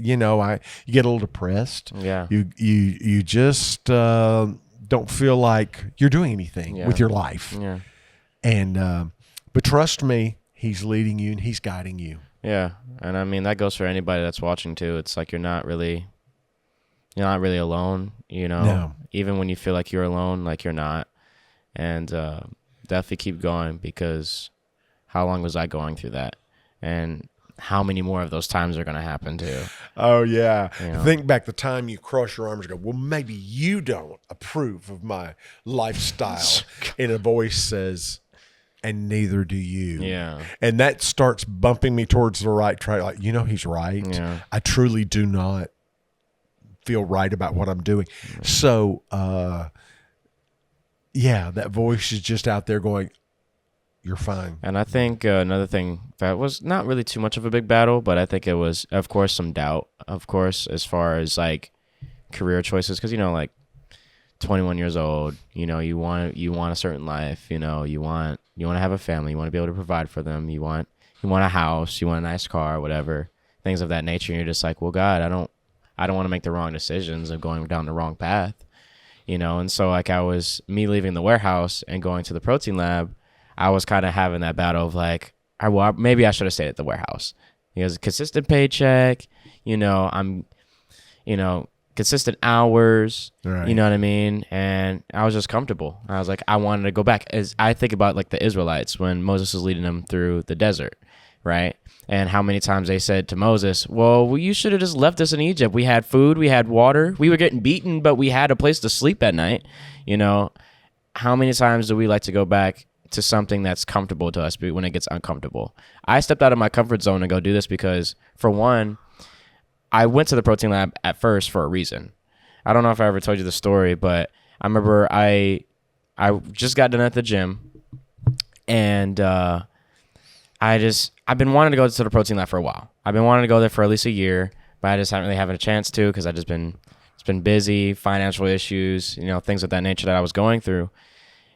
you get a little depressed. Yeah. You just don't feel like you're doing anything with your life. Yeah. And but trust me, he's leading you and he's guiding you. Yeah. And that goes for anybody that's watching too. It's like you're not really alone, No. Even when you feel like you're alone, like you're not. And definitely keep going, because how long was I going through that? And how many more of those times are going to happen too? Oh, yeah. Think back the time you cross your arms and go, well, maybe you don't approve of my lifestyle. And a voice says, and neither do you. Yeah. And that starts bumping me towards the right track. Like, he's right. Yeah. I truly do not feel right about what I'm doing. So, that voice is just out there going, you're fine. And I think another thing that was not really too much of a big battle, but I think it was, of course, some doubt, of course, as far as like career choices. Because, like 21 years old, you want a certain life, you want You want to have a family. You want to be able to provide for them. You want a house. You want a nice car, whatever, things of that nature. And you're just like, well, God, I don't want to make the wrong decisions of going down the wrong path, you know? And so like me leaving the warehouse and going to the protein lab, I was kind of having that battle of like, maybe I should have stayed at the warehouse because consistent paycheck, you know, consistent hours, right. You know what I mean? And I was just comfortable. I was like, I wanted to go back. As I think about like the Israelites when Moses was leading them through the desert, right? And how many times they said to Moses, well, you should have just left us in Egypt. We had food, we had water, we were getting beaten, but we had a place to sleep at night. You know, how many times do we like to go back to something that's comfortable to us when it gets uncomfortable? I stepped out of my comfort zone to go do this because, for one, I went to the protein lab at first for a reason. I don't know if I ever told you the story, but I remember I just got done at the gym, and I've been wanting to go to the protein lab for a while. I've been wanting to go there for at least a year, but I just haven't really having a chance to because it's been busy, financial issues, you know, things of that nature that I was going through.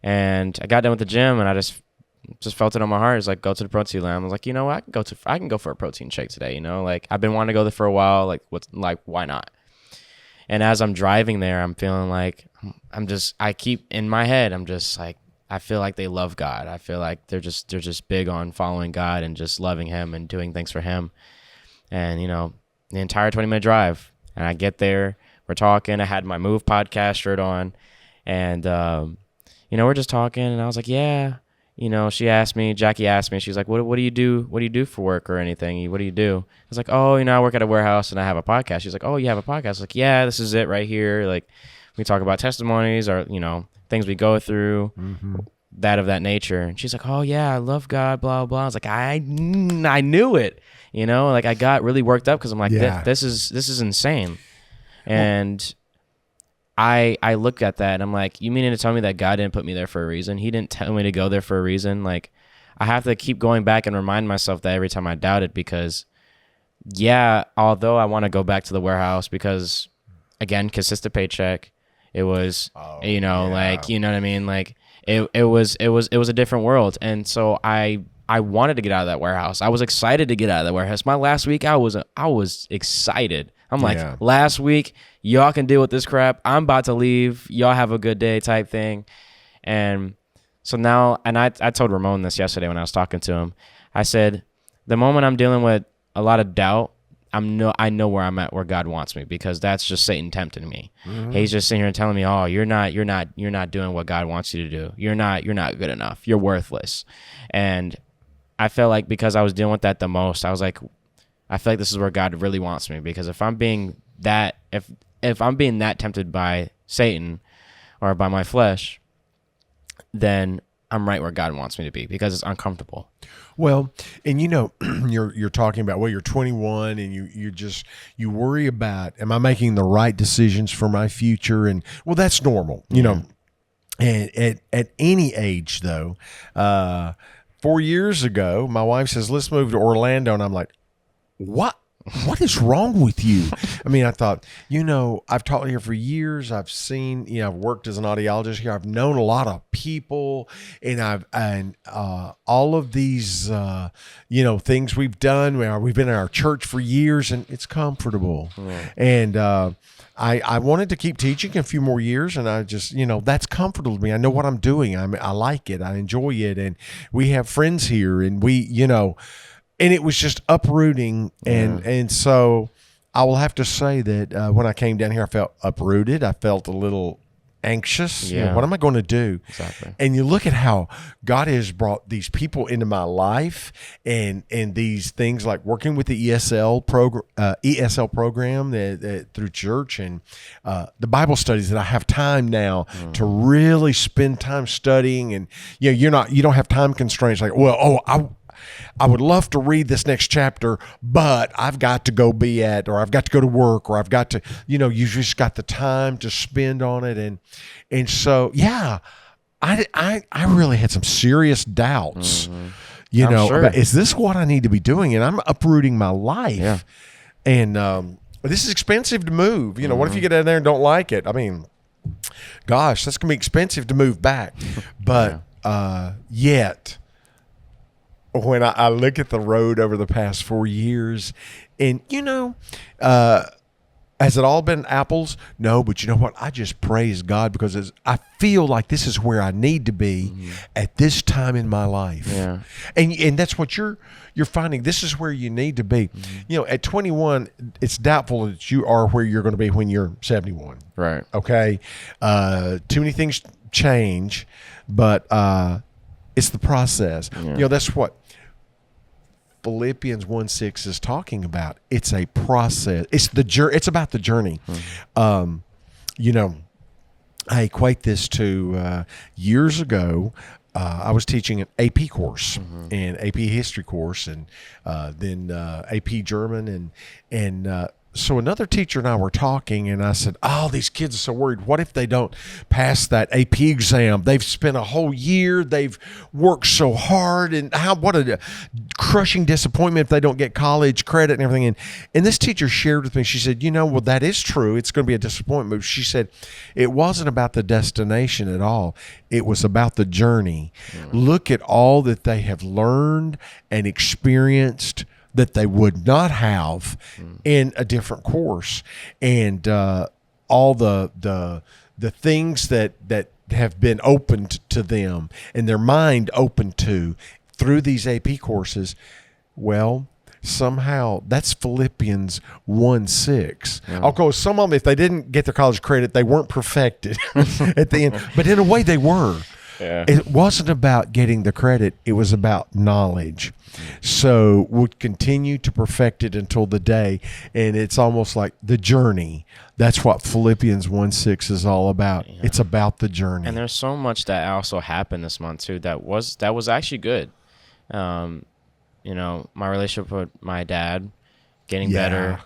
And I got done with the gym, and I just felt it on my heart. It's like, go to the protein lab. I was like, you know what? I can go for a protein shake today. You know, like I've been wanting to go there for a while. Like, why not? And as I'm driving there, I'm feeling like I keep in my head, I'm just like, I feel like they love God. I feel like they're just big on following God and just loving Him and doing things for Him. And, you know, the entire 20-minute drive, and I get there, we're talking. I had my Move podcast shirt on, and, you know, we're just talking, and I was like, yeah. You know, Jackie asked me, she's like, what do you do? What do you do for work or anything? What do you do? I was like, oh, you know, I work at a warehouse and I have a podcast. She's like, oh, you have a podcast? I was like, yeah, this is it right here. Like, we talk about testimonies or, you know, things we go through, that of that nature. And she's like, oh yeah, I love God, blah, blah. I was like, I knew it, you know, like I got really worked up because I'm like, this is insane. And I look at that and I'm like, you mean to tell me that God didn't put me there for a reason? He didn't tell me to go there for a reason. Like, I have to keep going back and remind myself that every time I doubt it, because although I want to go back to the warehouse because, again, consistent paycheck, it was, you know, like, you know what I mean? Like it was a different world. And so I wanted to get out of that warehouse. I was excited to get out of that warehouse. My last week, I was excited. I'm like, last week, y'all can deal with this crap. I'm about to leave. Y'all have a good day type thing. And so now, and I told Ramon this yesterday when I was talking to him. I said, the moment I'm dealing with a lot of doubt, I know where I'm at, where God wants me, because that's just Satan tempting me. Mm-hmm. He's just sitting here and telling me, oh, you're not doing what God wants you to do. You're not good enough. You're worthless. And I felt like because I was dealing with that the most, I was like, I feel like this is where God really wants me, because if I'm being that tempted by Satan or by my flesh, then I'm right where God wants me to be, because it's uncomfortable. Well, and you know, you're talking about, well, you're 21 and you worry about, am I making the right decisions for my future? And well, that's normal, you know. And at any age though, 4 years ago, my wife says, let's move to Orlando. And I'm like, what is wrong with you? I mean, I thought, you know, I've taught here for years. I've seen, you know, I've worked as an audiologist here. I've known a lot of people, and all of these, you know, things we've done. We've been in our church for years, and it's comfortable. And I wanted to keep teaching a few more years, and I just, you know, that's comfortable to me. I know what I'm doing. I like it. I enjoy it, and we have friends here, and we, you know. And it was just uprooting. And so I will have to say that when I came down here, I felt uprooted. I felt a little anxious. Yeah. You know, what am I going to do? Exactly. And you look at how God has brought these people into my life, and these things like working with the ESL program that through church, and the Bible studies that I have time now to really spend time studying. And you know, you don't have time constraints like, well, I would love to read this next chapter, but I've got to go or I've got to go to work, or I've got to, you know, you just got the time to spend on it. And so, yeah, I really had some serious doubts, you know, about, is this what I need to be doing? And I'm uprooting my life. Yeah. And this is expensive to move. You know, what if you get out there and don't like it? I mean, gosh, that's going to be expensive to move back. But Yet, when I look at the road over the past 4 years, and has it all been apples? No, but you know what? I just praise God because I feel like this is where I need to be at this time in my life. Yeah. And that's what you're finding. This is where you need to be. At 21, it's doubtful that you are where you're going to be when you're 71. Right. Okay. Too many things change, but it's the process. Yeah. That's what Philippians 1:6 is talking about. It's a process. It's about the journey. I equate this to years ago. I was teaching an AP course and AP history course, and then AP German, and so another teacher and I were talking, and I said, "Oh, these kids are so worried. What if they don't pass that AP exam? They've spent a whole year. They've worked so hard, and what a crushing disappointment if they don't get college credit and everything." And this teacher shared with me. She said, "Well, that is true. It's going to be a disappointment." But she said, "It wasn't about the destination at all. It was about the journey. Look at all that they have learned and experienced that they would not have in a different course, and all the things that have been opened to them and their mind opened to through these AP courses." Well, somehow that's Philippians 1:6. Okay, some of them, if they didn't get their college credit, they weren't perfected at the end, but in a way they were. Yeah. It wasn't about getting the credit. It was about knowledge. So we'll continue to perfect it until the day. And it's almost like the journey. That's what Philippians 1:6 is all about. Yeah. It's about the journey. And there's so much that also happened this month too that was actually good. My relationship with my dad getting better.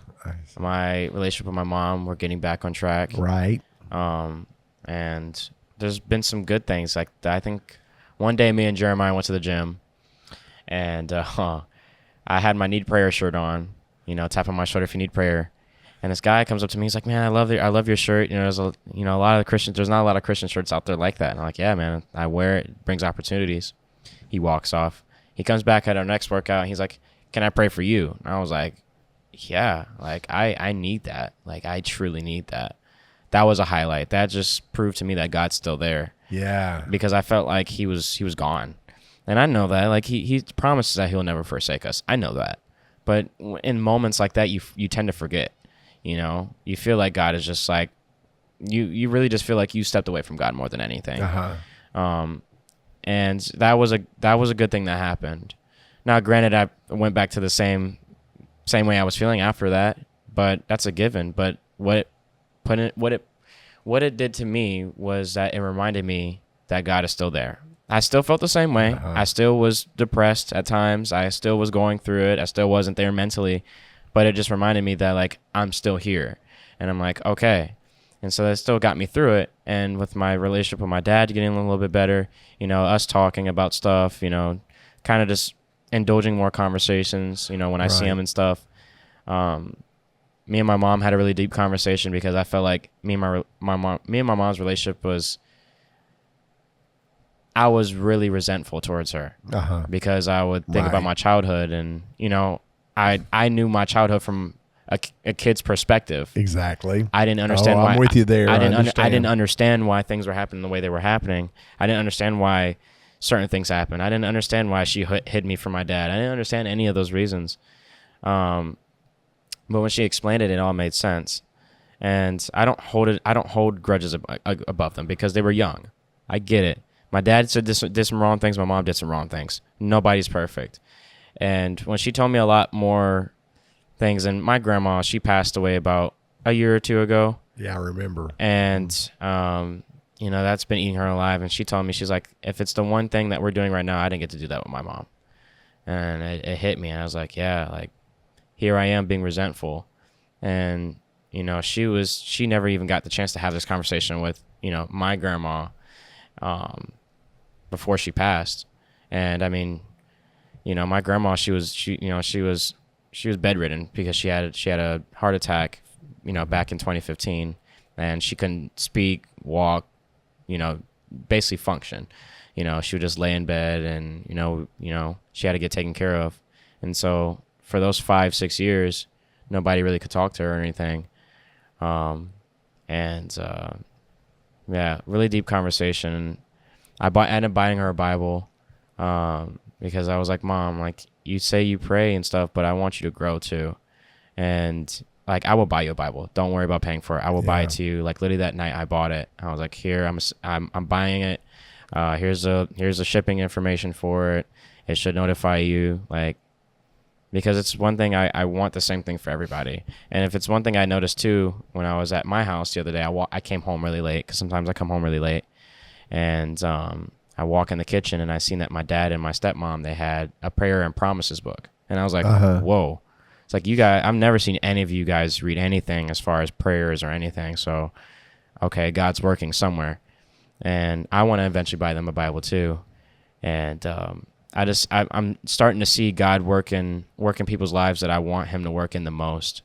My relationship with my mom, we're getting back on track. Right. And there's been some good things. Like, I think one day me and Jeremiah went to the gym, and I had my need prayer shirt on, tap on my shoulder if you need prayer. And this guy comes up to me. He's like, "Man, I love your shirt. There's a lot of Christians. There's not a lot of Christian shirts out there like that." And I'm like, "Yeah, man, I wear it. It brings opportunities." He walks off. He comes back at our next workout. And he's like, "Can I pray for you?" And I was like, "Yeah, like I need that. Like, I truly need that." That was a highlight. That just proved to me that God's still there. Yeah. Because I felt like he was gone. And I know that. Like, he promises that he'll never forsake us. I know that. But in moments like that, you tend to forget. You feel like God is just like, you really just feel like you stepped away from God more than anything. And that was a good thing that happened. Now, granted, I went back to the same way I was feeling after that, but that's a given. But what it did to me was that it reminded me that God is still there. I still felt the same way. I still was depressed at times. I still was going through it. I still wasn't there mentally, but it just reminded me that, like, I'm still here. And I'm like, okay. And so that still got me through it. And with my relationship with my dad getting a little bit better, us talking about stuff, kind of just indulging more conversations, when I see him and stuff. Me and my mom had a really deep conversation because I felt like me and my mom's relationship I was really resentful towards her because I would think about my childhood, and I knew my childhood from a kid's perspective. Exactly. I didn't understand why. I'm with you there. I didn't understand why things were happening the way they were happening. I didn't understand why certain things happened. I didn't understand why she hid me from my dad. I didn't understand any of those reasons. But when she explained it, it all made sense. And I don't hold grudges above them because they were young. I get it. My dad did some wrong things. My mom did some wrong things. Nobody's perfect. And when she told me a lot more things, and my grandma, she passed away about a year or two ago. Yeah, I remember. And, that's been eating her alive. And she told me, she's like, if it's the one thing that we're doing right now, I didn't get to do that with my mom. And it hit me. And I was like, yeah, like, here I am being resentful. And, she never even got the chance to have this conversation with, my grandma before she passed. And I mean, my grandma, she was bedridden because she had a heart attack, back in 2015, and she couldn't speak, walk, basically function. she would just lay in bed, and she had to get taken care of. And so for those 5-6 years, nobody really could talk to her or anything. Really deep conversation. I ended up buying her a Bible, because I was like, Mom, like, you say you pray and stuff, but I want you to grow too. And like, I will buy you a Bible. Don't worry about paying for it. I will buy it to you. Like, literally that night I bought it. I was like, here, I'm buying it. Here's the shipping information for it. It should notify you, like, because it's one thing I want the same thing for everybody. And if it's one thing I noticed too, when I was at my house the other day, I came home really late, because sometimes I come home really late, and I walk in the kitchen and I seen that my dad and my stepmom, they had a prayer and promises book, and I was like, whoa. It's like, you guys, I've never seen any of you guys read anything as far as prayers or anything. So, okay, God's working somewhere, and I want to eventually buy them a Bible too. And I'm starting to see God work in people's lives that I want Him to work in the most,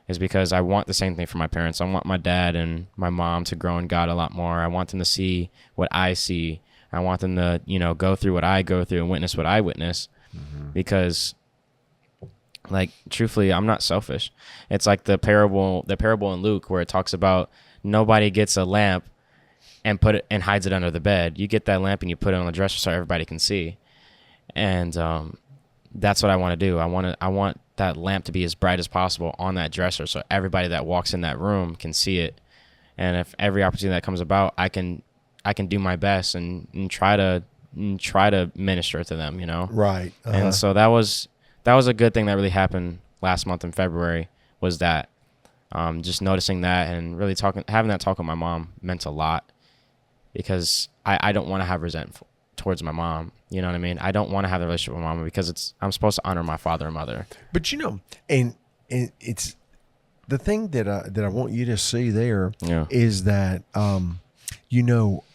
is because I want the same thing for my parents. I want my dad and my mom to grow in God a lot more. I want them to see what I see. I want them to, go through what I go through and witness what I witness, because, like, truthfully, I'm not selfish. It's like the parable in Luke where it talks about nobody gets a lamp and hides it under the bed. You get that lamp and you put it on the dresser so everybody can see. And that's what I want to do. I want that lamp to be as bright as possible on that dresser so everybody that walks in that room can see it. And if every opportunity that comes about, I can do my best and try to minister to them, Right. And so that was a good thing that really happened last month in February, was that just noticing that and really having that talk with my mom meant a lot, because I don't want to have resentment towards my mom. You know what I mean? I don't want to have the relationship with my mom, because I'm supposed to honor my father and mother. But and it's the thing that I want you to see there is that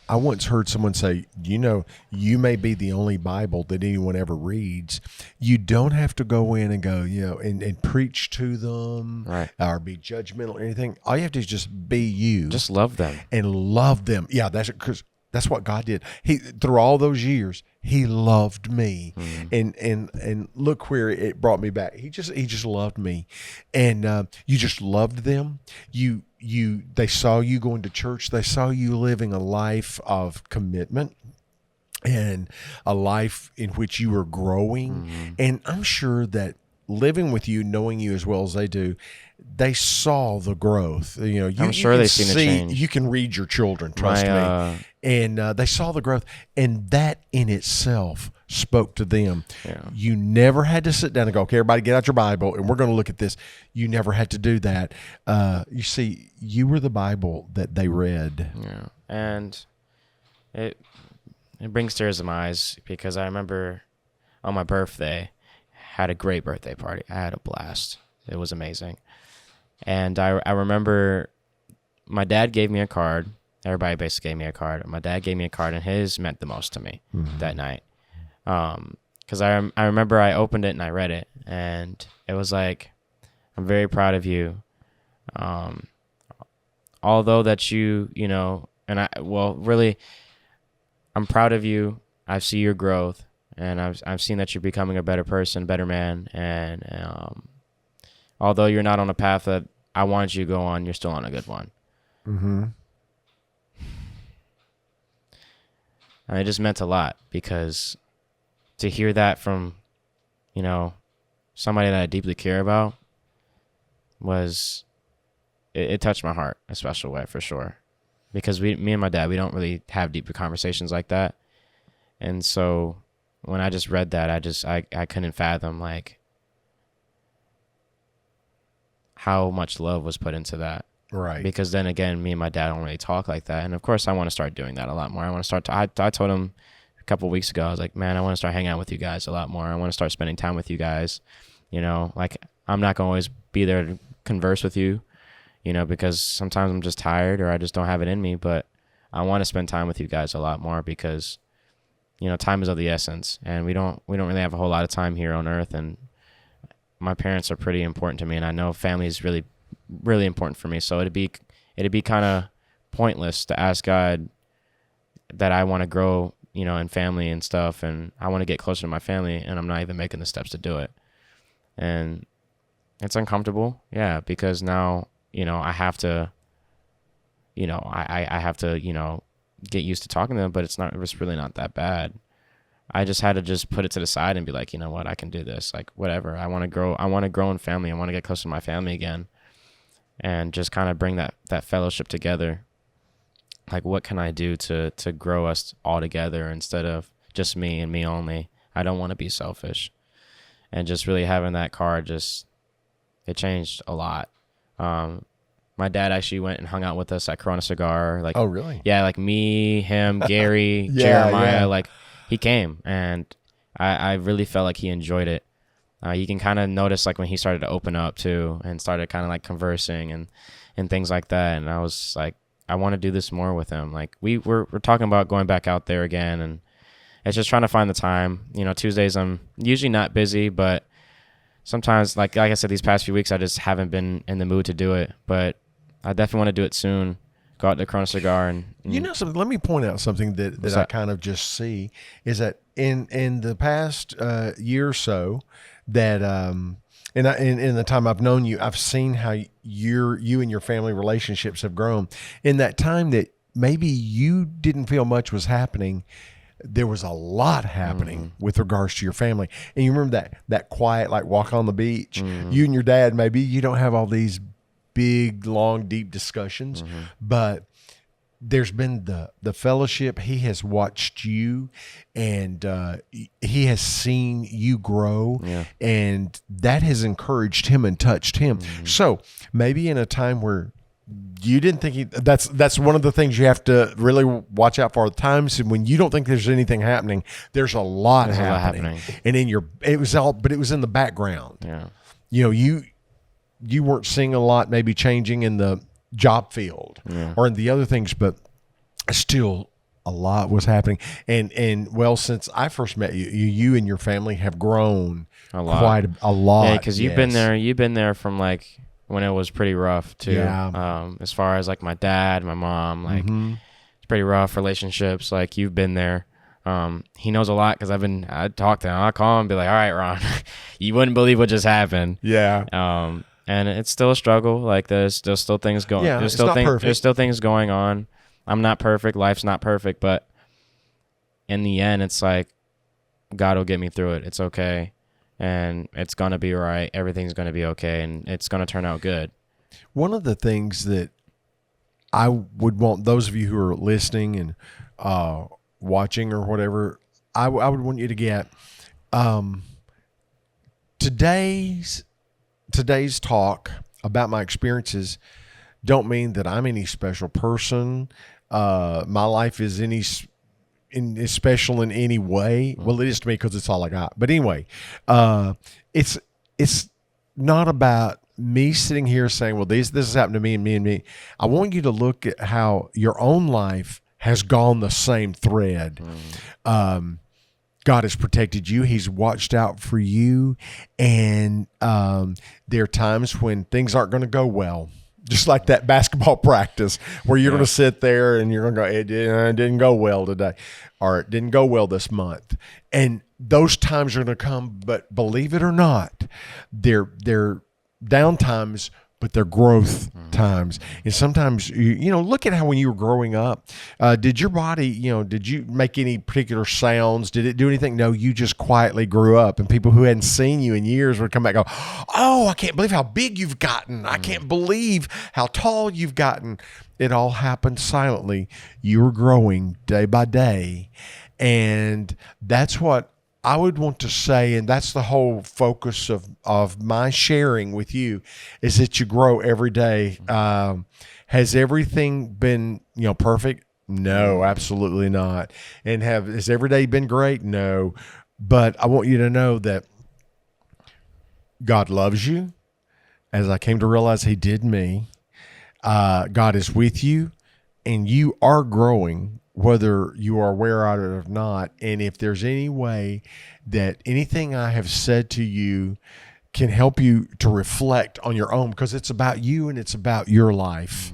I once heard someone say, you may be the only Bible that anyone ever reads. You don't have to go in and go, and preach to them, right, or be judgmental or anything. All you have to do is just be you. Just love them. And love them. Yeah, that's what God did. He, through all those years, He loved me. And look where it brought me back. He just loved me. And you just loved them. They saw you going to church. They saw you living a life of commitment and a life in which you were growing. And I'm sure that living with you, knowing you as well as they do, they saw the growth. I'm sure they've seen the change. You can read your children, trust me. And they saw the growth, and that in itself spoke to them. Yeah. You never had to sit down and go, okay, everybody get out your Bible and we're going to look at this. You never had to do that. You see, you were the Bible that they read. Yeah. And it brings tears to my eyes, because I remember on my birthday, had a great birthday party. I had a blast. It was amazing. And I remember my dad gave me a card. Everybody basically gave me a card. My dad gave me a card, and his meant the most to me that night. Because I remember I opened it and I read it, and it was like, I'm very proud of you. Although that really, I'm proud of you. I see your growth, and I've seen that you're becoming a better person, better man. And although you're not on a path that I wanted you to go on, you're still on a good one. Mm-hmm. And it just meant a lot, because to hear that from, somebody that I deeply care about it touched my heart in a special way, for sure. Because me and my dad, we don't really have deeper conversations like that. And so when I just read that, I couldn't fathom, like, how much love was put into that. Right. Because then again, me and my dad don't really talk like that. And of course I want to start doing that a lot more. I want to start I told him a couple of weeks ago, I was like, man, I want to start hanging out with you guys a lot more. I want to start spending time with you guys. Like, I'm not going to always be there to converse with you, because sometimes I'm just tired or I just don't have it in me, but I want to spend time with you guys a lot more, because, time is of the essence, and we don't really have a whole lot of time here on earth. And my parents are pretty important to me, and I know family is really, really important for me. So it'd be kind of pointless to ask God that I want to grow, and family and stuff, and I want to get closer to my family, and I'm not even making the steps to do it. And it's uncomfortable, yeah, because now, I have to, I have to, get used to talking to them, but it's really not that bad. I just had to just put it to the side and be like, you know what, I can do this. Like, whatever. I want to grow in family. I want to get closer to my family again, and just kind of bring that fellowship together. Like, what can I do to grow us all together instead of just me and me only? I don't want to be selfish. And just really having that card, it changed a lot. My dad actually went and hung out with us at Corona Cigar. Like, oh, really? Yeah, like me, him, Gary, Yeah, Jeremiah. yeah. Like, he came, and I really felt like he enjoyed it. You can kind of notice, like, when he started to open up too, and started kind of like conversing and things like that. And I was like, I want to do this more with him. Like, we're talking about going back out there again, and it's just trying to find the time. Tuesdays I'm usually not busy, but sometimes, like I said, these past few weeks I just haven't been in the mood to do it. But I definitely want to do it soon. Go out to Corona Cigar and something. Let me point out something that I kind of just see is that in the past year or so that in the time I've known you, I've seen how you and your family relationships have grown. In that time that maybe you didn't feel much was happening, there was a lot happening with regards to your family. And you remember that quiet, like walk on the beach, you and your dad, maybe you don't have all these big, long, deep discussions, but there's been the fellowship. He has watched you, and he has seen you grow, and that has encouraged him and touched him. So maybe in a time where you didn't think that's one of the things you have to really watch out for. Times when you don't think there's anything happening, there's a lot happening. And it was in the background. Yeah. You weren't seeing a lot maybe changing in the job field or in the other things, but still a lot was happening. And well, since I first met you and your family have grown quite a lot. Yeah, because you've been there from like when it was pretty rough too. Yeah. As far as like my dad, my mom, like it's pretty rough relationships. Like, you've been there. He knows a lot because I talk to him. I call him and be like, all right, Ron, you wouldn't believe what just happened. Yeah. And it's still a struggle. Like, there's still things going. Yeah, there's still things going on. I'm not perfect. Life's not perfect, but in the end, it's like God will get me through it. It's okay, and it's gonna be right. Everything's gonna be okay, and it's gonna turn out good. One of the things that I would want those of you who are listening and watching or whatever, I would want you to get today's talk about my experiences don't mean that I'm any special person. My life is is special in any way. Well, it is to me because it's all I got. But anyway, it's not about me sitting here saying, well, this has happened to me and me and me. I want you to look at how your own life has gone the same thread. God has protected you. He's watched out for you. And there are times when things aren't going to go well. Just like that basketball practice where you're going to sit there and you're going to go, it didn't go well today, or it didn't go well this month. And those times are going to come, but believe it or not, they're down times, but they're growth times. And sometimes, look at how when you were growing up, did your body, did you make any particular sounds? Did it do anything? No, you just quietly grew up, and people who hadn't seen you in years would come back and go, oh, I can't believe how big you've gotten. I can't believe how tall you've gotten. It all happened silently. You were growing day by day. And that's what I would want to say, and that's the whole focus of my sharing with you, is that you grow every day. Has everything been, perfect? No, absolutely not. And has every day been great? No. But I want you to know that God loves you, as I came to realize He did me. God is with you, and you are growing, whether you are aware of it or not. And if there's any way that anything I have said to you can help you to reflect on your own, because it's about you and it's about your life,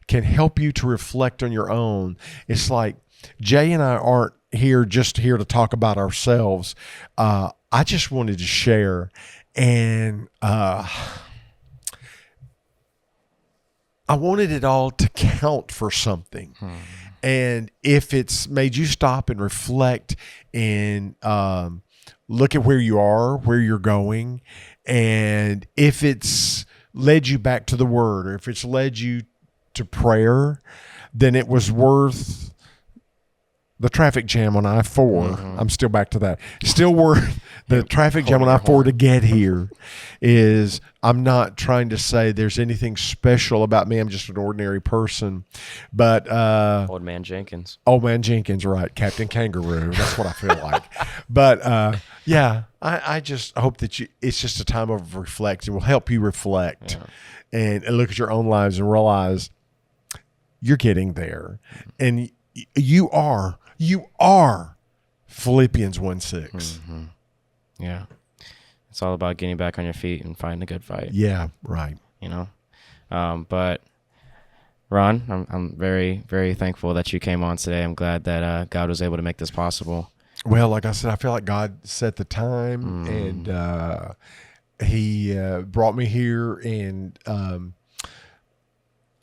can help you to reflect on your own. It's like Jay and I aren't here to talk about ourselves. I just wanted to share, and I wanted it all to count for something. And if it's made you stop and reflect and look at where you are, where you're going, and if it's led you back to the Word, or if it's led you to prayer, then it was worth the traffic jam on I-4. I'm still back to that. Still worth the traffic jam on I-4 to get here. Is I'm not trying to say there's anything special about me. I'm just an ordinary person. But Old Man Jenkins. Old Man Jenkins, right. Captain Kangaroo. That's what I feel like. But yeah, I just hope that it's just a time of reflection. It will help you reflect and look at your own lives and realize you're getting there. And you are Philippians 1:6. Yeah. It's all about getting back on your feet and fighting a good fight. Yeah, right. You know? But Ron, I'm very, very thankful that you came on today. I'm glad that God was able to make this possible. Well, like I said, I feel like God set the time and he brought me here, and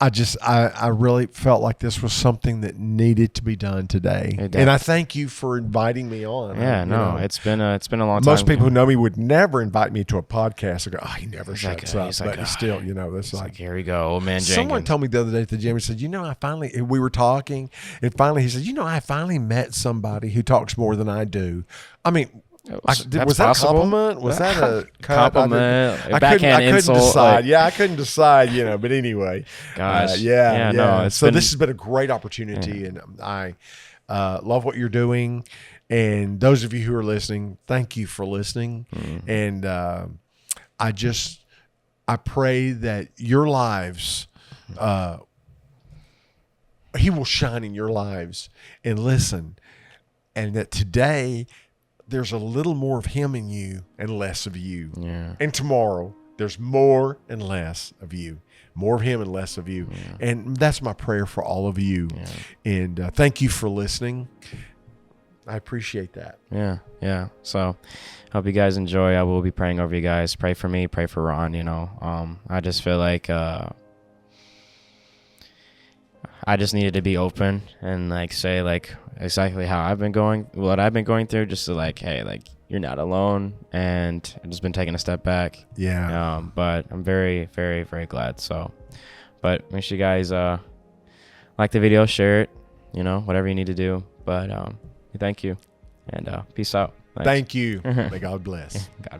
I really felt like this was something that needed to be done today. And I thank you for inviting me on. Yeah, it's been a long time. Most people who know me would never invite me to a podcast. They go, he never shuts up. He's but like, still, it's like, here we go, Old Man Jenkins. Someone told me the other day at the gym, he said, we were talking, and finally he said, I finally met somebody who talks more than I do. I mean, was that a compliment? Was that a compliment? I couldn't decide. I couldn't decide, but anyway. Gosh. Yeah. No, so this has been a great opportunity, and I love what you're doing. And those of you who are listening, thank you for listening. And I pray that your lives, he will shine in your lives. And listen, and that today there's a little more of him in you and less of you. Yeah. And tomorrow there's more and less of you. More of him and less of you. Yeah. And that's my prayer for all of you. Yeah. And thank you for listening. I appreciate that. Yeah. So hope you guys enjoy. I will be praying over you guys. Pray for me. Pray for Ron, I just feel like I just needed to be open and say exactly how what I've been going through, just to hey, you're not alone, and I've just been taking a step back. Yeah. But I'm very, very, very glad. So, but make sure you guys like the video, share it, whatever you need to do. But thank you, and peace out. Thanks. Thank you. May God bless. God